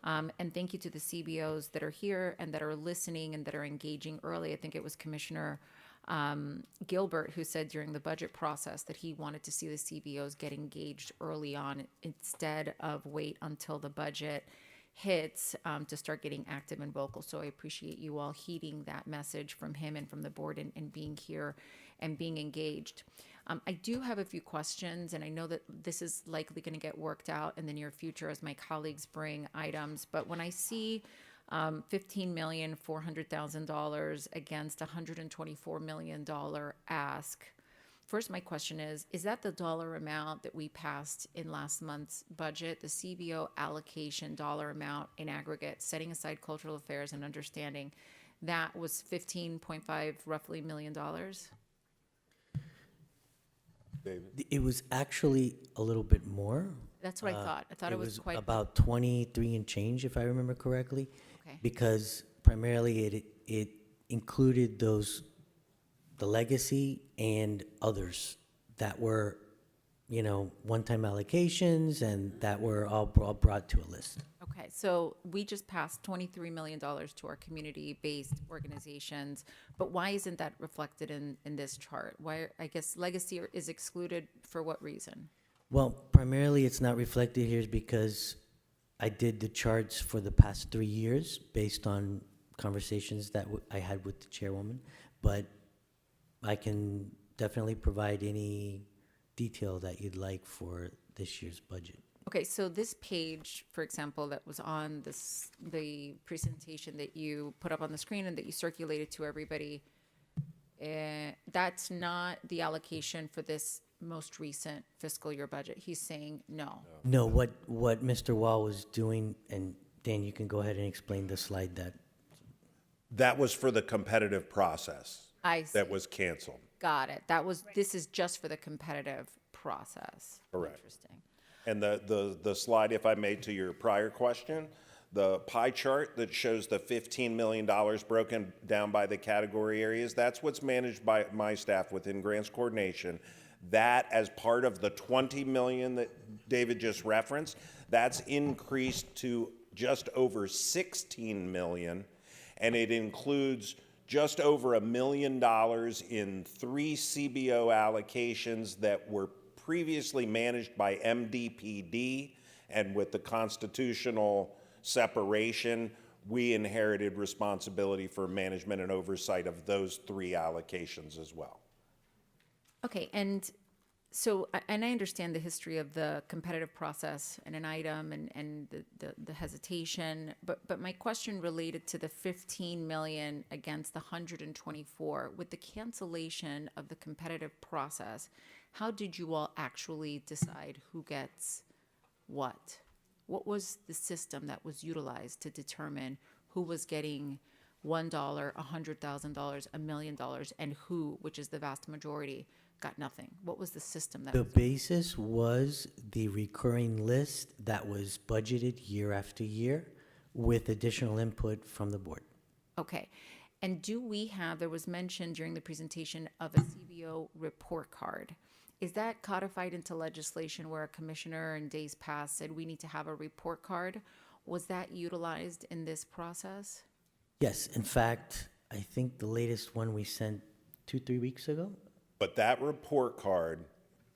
B: And thank you to the CBOs that are here and that are listening and that are engaging early. I think it was Commissioner Gilbert who said during the budget process that he wanted to see the CBOs get engaged early on instead of wait until the budget hits to start getting active and vocal. So I appreciate you all heeding that message from him and from the board and being here and being engaged. I do have a few questions, and I know that this is likely going to get worked out in the near future as my colleagues bring items. But when I see $15,400,000 against $124 million ask, first, my question is that the dollar amount that we passed in last month's budget, the CBO allocation dollar amount in aggregate, setting aside cultural affairs and understanding, that was $15.5 roughly million?
S: David?
R: It was actually a little bit more.
B: That's what I thought. I thought it was quite
R: about 23 and change, if I remember correctly.
B: Okay.
R: Because primarily it included the legacy and others that were, one-time allocations and that were all brought to a list.
B: Okay, so we just passed $23 million to our community-based organizations, but why isn't that reflected in this chart? Why, I guess legacy is excluded for what reason?
R: Well, primarily it's not reflected here is because I did the charts for the past 3 years based on conversations that I had with the chairwoman, but I can definitely provide any detail that you'd like for this year's budget.
B: Okay, so this page, for example, that was on the presentation that you put up on the screen and that you circulated to everybody, that's not the allocation for this most recent fiscal year budget. He's saying no.
R: No, what Mr. Wall was doing, and Dan, you can go ahead and explain the slide that.
S: That was for the competitive process.
B: I see.
S: That was canceled.
B: Got it. This is just for the competitive process.
S: Correct.
B: Interesting.
S: And the slide, if I may, to your prior question, the pie chart that shows the $15 million broken down by the category areas, that's what's managed by my staff within grants coordination. That, as part of the $20 million that David just referenced, that's increased to just over $16 million, and it includes just over $1 million in 3 CBO allocations that were previously managed by MDPD, and with the constitutional separation, we inherited responsibility for management and oversight of those 3 allocations as well.
B: Okay, and so, and I understand the history of the competitive process and an item and the hesitation, but my question related to the 15 million against the 124, with the cancellation of the competitive process, how did you all actually decide who gets what? What was the system that was utilized to determine who was getting $1, $100,000, $1 million, and who, which is the vast majority, got nothing? What was the system that
R: The
B: was
R: basis was the recurring list that was budgeted year after year with additional input from the board.
B: Okay. And do we have, there was mention during the presentation of a CBO report card. Is that codified into legislation where a commissioner in days past said we need to have a report card? Was that utilized in this process?
R: Yes, in fact, I think the latest one we sent 2-3 weeks ago.
S: But that report card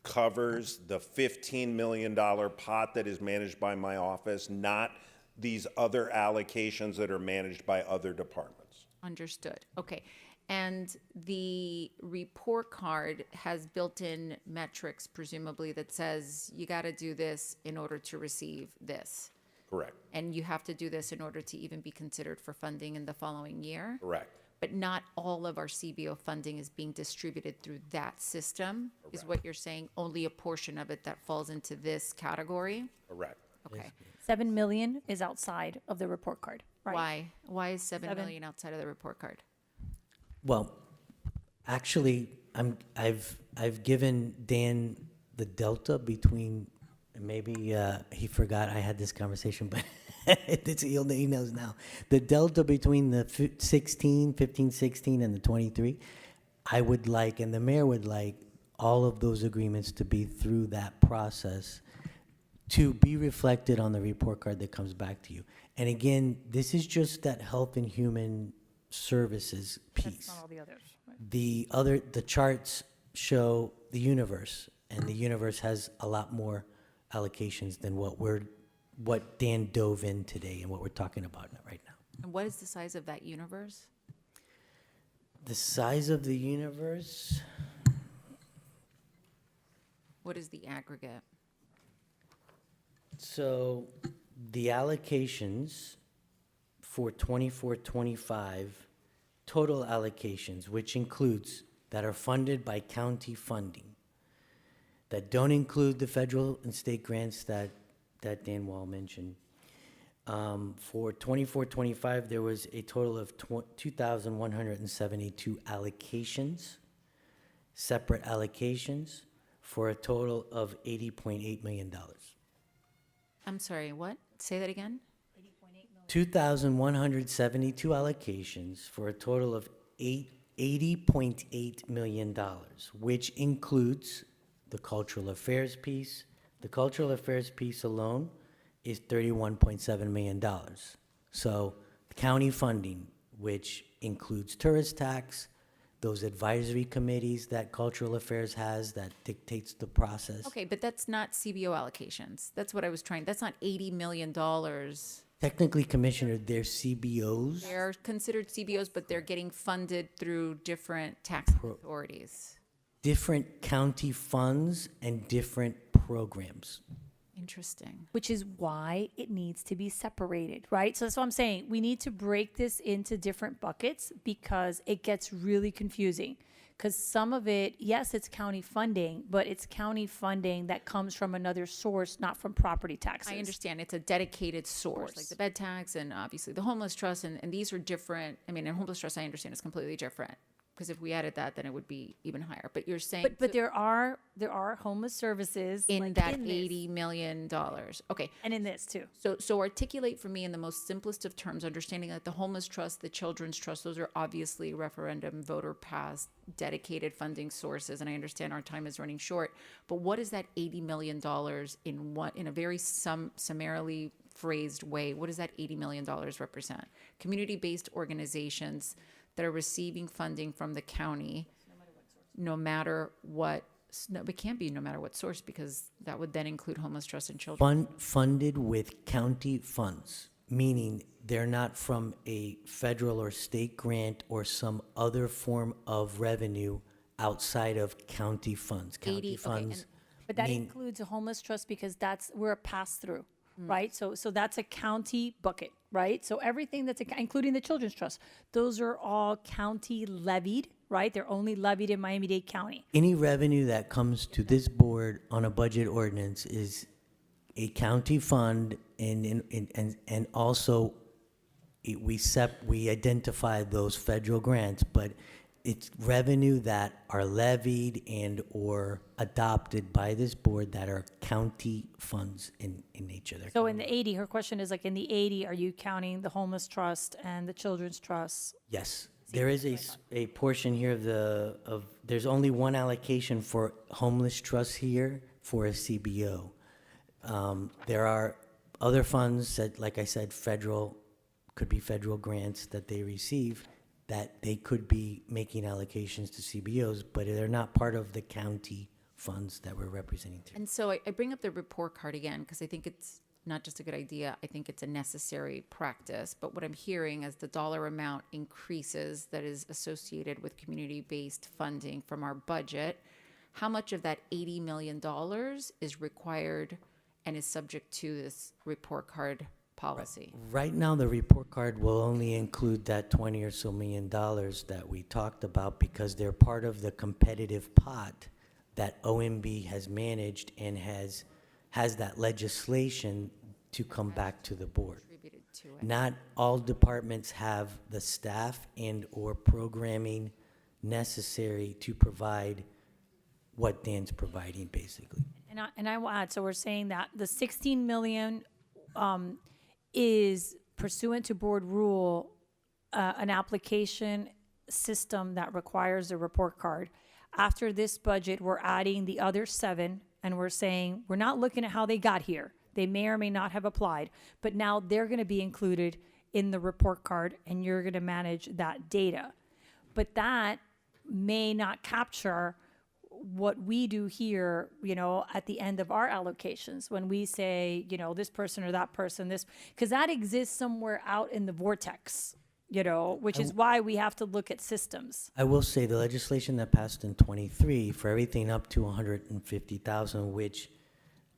S: covers the $15 million pot that is managed by my office, not these other allocations that are managed by other departments.
B: Understood. Okay. And the report card has built-in metrics, presumably, that says you got to do this in order to receive this.
S: Correct.
B: And you have to do this in order to even be considered for funding in the following year.
S: Correct.
B: But not all of our CBO funding is being distributed through that system, is what you're saying? Only a portion of it that falls into this category?
S: Correct.
B: Okay.
A: 7 million is outside of the report card, right?
B: Why? Why is 7 million outside of the report card?
R: Well, actually, I've given Dan the delta between, maybe he forgot I had this conversation, but he knows now. The delta between the 15, 16, and the 23, I would like, and the mayor would like, all of those agreements to be through that process to be reflected on the report card that comes back to you. And again, this is just that health and human services piece.
A: That's not all the others.
R: The charts show the universe, and the universe has a lot more allocations than what Dan dove in today and what we're talking about right now.
B: And what is the size of that universe?
R: The size of the universe,
B: What is the aggregate?
R: so the allocations for 24-25, total allocations, which includes that are funded by county funding, that don't include the federal and state grants that Dan Wall mentioned. For 24-25, there was a total of 2,172 allocations, separate allocations, for a total of $80.8 million.
B: I'm sorry, what? Say that again?
R: 2,172 allocations for a total of $80.8 million, which includes the cultural affairs piece. The cultural affairs piece alone is $31.7 million. So county funding, which includes tourist tax, those advisory committees that Cultural Affairs has that dictates the process.
B: Okay, but that's not CBO allocations. That's what I was trying, that's not $80 million.
R: Technically, Commissioner, they're CBOs.
B: They're considered CBOs, but they're getting funded through different tax authorities.
R: Different county funds and different programs.
B: Interesting.
A: Which is why it needs to be separated, right? So that's what I'm saying. We need to break this into different buckets because it gets really confusing. Because some of it, yes, it's county funding, but it's county funding that comes from another source, not from property taxes.
B: I understand it's a dedicated source, like the bed tax and obviously the homeless trust, and these are different. I mean, in homeless trust, I understand it's completely different. Because if we added that, then it would be even higher. But you're saying,
A: But there are homeless services
B: in
A: like
B: that
A: in this.
B: $80 million. Okay.
A: And in this too.
B: So articulate for me in the most simplest of terms, understanding that the homeless trust, the children's trust, those are obviously referendum voter passed dedicated funding sources. And I understand our time is running short, but what is that $80 million in a very summarily phrased way? What does that $80 million represent? Community-based organizations that are receiving funding from the county, no matter what, no, it can't be no matter what source, because that would then include homeless trust and children.
R: Funded with county funds, meaning they're not from a federal or state grant or some other form of revenue outside of county funds. County funds.
A: But that includes a homeless trust because we're a pass-through, right? So that's a county bucket, right? So everything including the children's trust, those are all county levied, right? They're only levied in Miami-Dade County.
R: Any revenue that comes to this board on a budget ordinance is a county fund, and also we identify those federal grants, but it's revenue that are levied and or adopted by this board that are county funds in nature.
A: So in the 80, her question is like in the 80, are you counting the homeless trust and the children's trust?
R: Yes, there is a portion here there's only one allocation for homeless trust here for a CBO. There are other funds that, like I said, could be federal grants that they receive that they could be making allocations to CBOs, but they're not part of the county funds that we're representing today.
B: And so I bring up the report card again, because I think it's not just a good idea, I think it's a necessary practice. But what I'm hearing as the dollar amount increases that is associated with community-based funding from our budget, how much of that $80 million is required and is subject to this report card policy?
R: Right now, the report card will only include that $20 or so million that we talked about because they're part of the competitive pot that OMB has managed and has that legislation to come back to the board. Not all departments have the staff and or programming necessary to provide what Dan's providing, basically.
A: And I will add, so we're saying that the 16 million is pursuant to board rule, an application system that requires a report card. After this budget, we're adding the other 7, and we're saying, we're not looking at how they got here. They may or may not have applied, but now they're gonna be included in the report card, and you're gonna manage that data. But that may not capture what we do here, at the end of our allocations, when we say, this person or that person, because that exists somewhere out in the vortex, which is why we have to look at systems.
R: I will say the legislation that passed in 23 for everything up to 150,000, which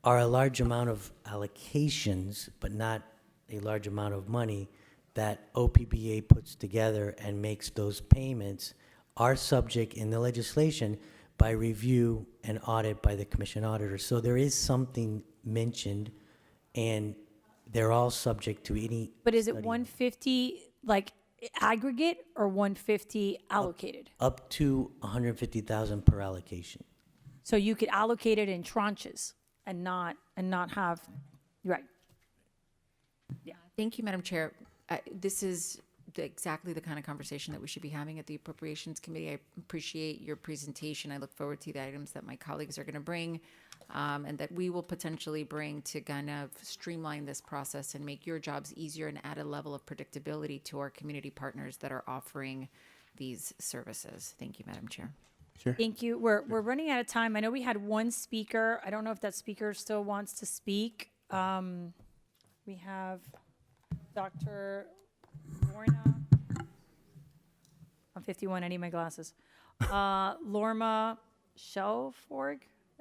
R: are a large amount of allocations, but not a large amount of money that OPBA puts together and makes those payments, are subject in the legislation by review and audit by the commission auditor. So there is something mentioned, and they're all subject to any.
A: But is it 150 like aggregate or 150 allocated?
R: Up to 150,000 per allocation.
A: So you could allocate it in tranches and not have, right?
B: Yeah. Thank you, Madam Chair. This is exactly the kind of conversation that we should be having at the Appropriations Committee. I appreciate your presentation. I look forward to the items that my colleagues are going to bring and that we will potentially bring to kind of streamline this process and make your jobs easier and add a level of predictability to our community partners that are offering these services. Thank you, Madam Chair.
G: Sure.
A: Thank you. We're running out of time. I know we had one speaker. I don't know if that speaker still wants to speak. We have Dr. Lorna. I'm 51. I need my glasses. Lorma Shelforg.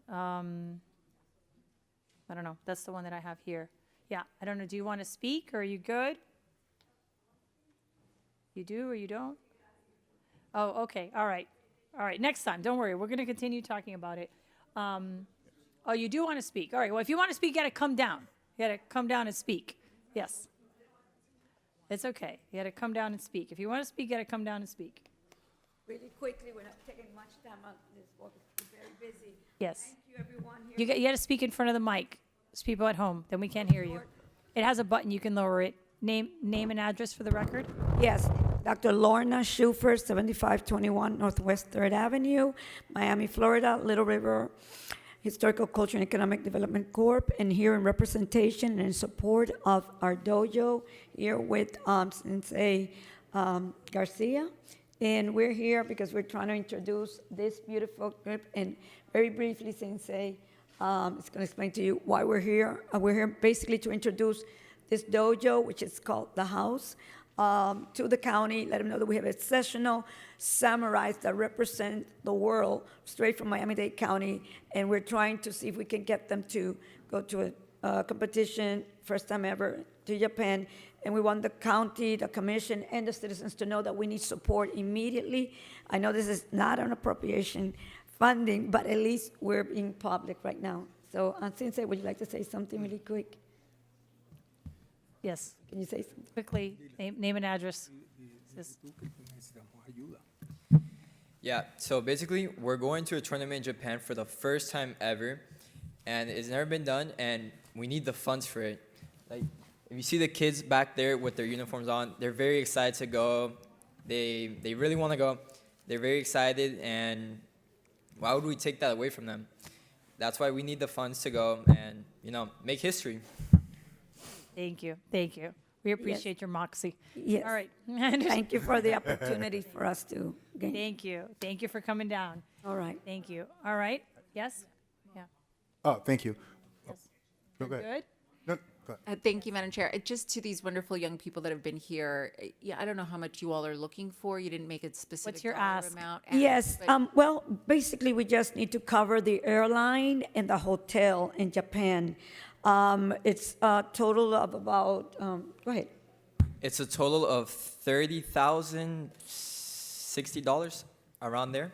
A: I don't know. That's the one that I have here. Yeah. I don't know. Do you want to speak or are you good? You do or you don't? Oh, okay. All right. All right. Next time. Don't worry. We're going to continue talking about it. Oh, you do want to speak. All right. Well, if you want to speak, you got to come down. You got to come down and speak. Yes. It's okay. You got to come down and speak. If you want to speak, you got to come down and speak.
T: Really quickly, we're not taking much time on this work. We're very busy.
A: Yes.
T: Thank you, everyone here.
A: You got to speak in front of the mic. There's people at home. Then we can't hear you. It has a button. You can lower it. Name and address for the record.
T: Yes, Dr. Lorna Schufer, 7521 Northwest 3rd Avenue, Miami, Florida, Little River Historical Culture and Economic Development Corp., and here in representation and in support of our dojo, here with Sensei Garcia. And we're here because we're trying to introduce this beautiful group. And very briefly, Sensei is going to explain to you why we're here. We're here basically to introduce this dojo, which is called The House, to the county, let them know that we have exceptional samurais that represent the world straight from Miami-Dade County, and we're trying to see if we can get them to go to a competition, first time ever, to Japan, and we want the county, the commission, and the citizens to know that we need support immediately. I know this is not an appropriation funding, but at least we're being public right now. So, Sensei, would you like to say something really quick?
A: Yes.
T: Can you say something?
A: Quickly, name and address.
U: Yeah, so basically, we're going to a tournament in Japan for the first time ever, and it's never been done, and we need the funds for it. Like, if you see the kids back there with their uniforms on, they're very excited to go. They really want to go. They're very excited, and why would we take that away from them? That's why we need the funds to go and, make history.
A: Thank you. Thank you. We appreciate your moxie.
T: Yes.
A: All right.
T: Thank you for the opportunity for us to gain.
A: Thank you. Thank you for coming down.
T: All right.
A: Thank you. All right. Yes? Yeah.
G: Oh, thank you.
A: Yes.
G: No, go
A: You're
G: ahead.
A: good?
G: No, go ahead.
B: Thank you, Madam Chair. Just to these wonderful young people that have been here, I don't know how much you all are looking for. You didn't make a specific
A: What's your
B: dollar
A: ask?
B: amount.
T: Yes,
B: but-
T: well, basically, we just need to cover the airline and the hotel in Japan. It's a total of about, go ahead.
U: It's a total of $30,060, around there.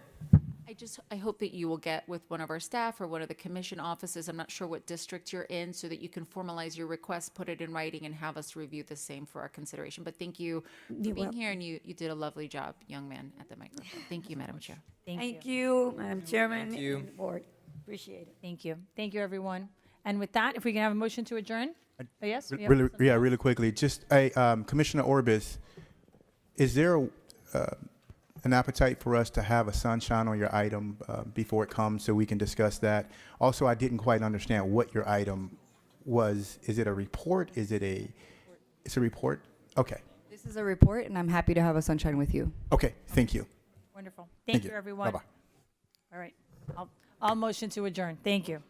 B: I hope that you will get with one of our staff or one of the commission offices. I'm not sure what district you're in, so that you can formalize your request, put it in writing, and have us review the same for our consideration. But thank you for being here, and you did a lovely job, young man at the microphone. Thank you, Madam Chair.
T: Thank you, Madam Chairman.
U: Thank you.
T: And the board. Appreciate it.
A: Thank you. Thank you, everyone. And with that, if we can have a motion to adjourn? Oh, yes? we have
G: Really,
A: something?
G: really quickly, just Commissioner Orbis, is there an appetite for us to have a sunshine on your item before it comes so we can discuss that? Also, I didn't quite understand what your item was. Is it a report? It's a report? Okay.
E: This is a report, and I'm happy to have a sunshine with you.
G: Okay, thank you.
A: Wonderful. Thank you, everyone.
G: Bye-bye.
A: All right. I'll motion to adjourn. Thank you.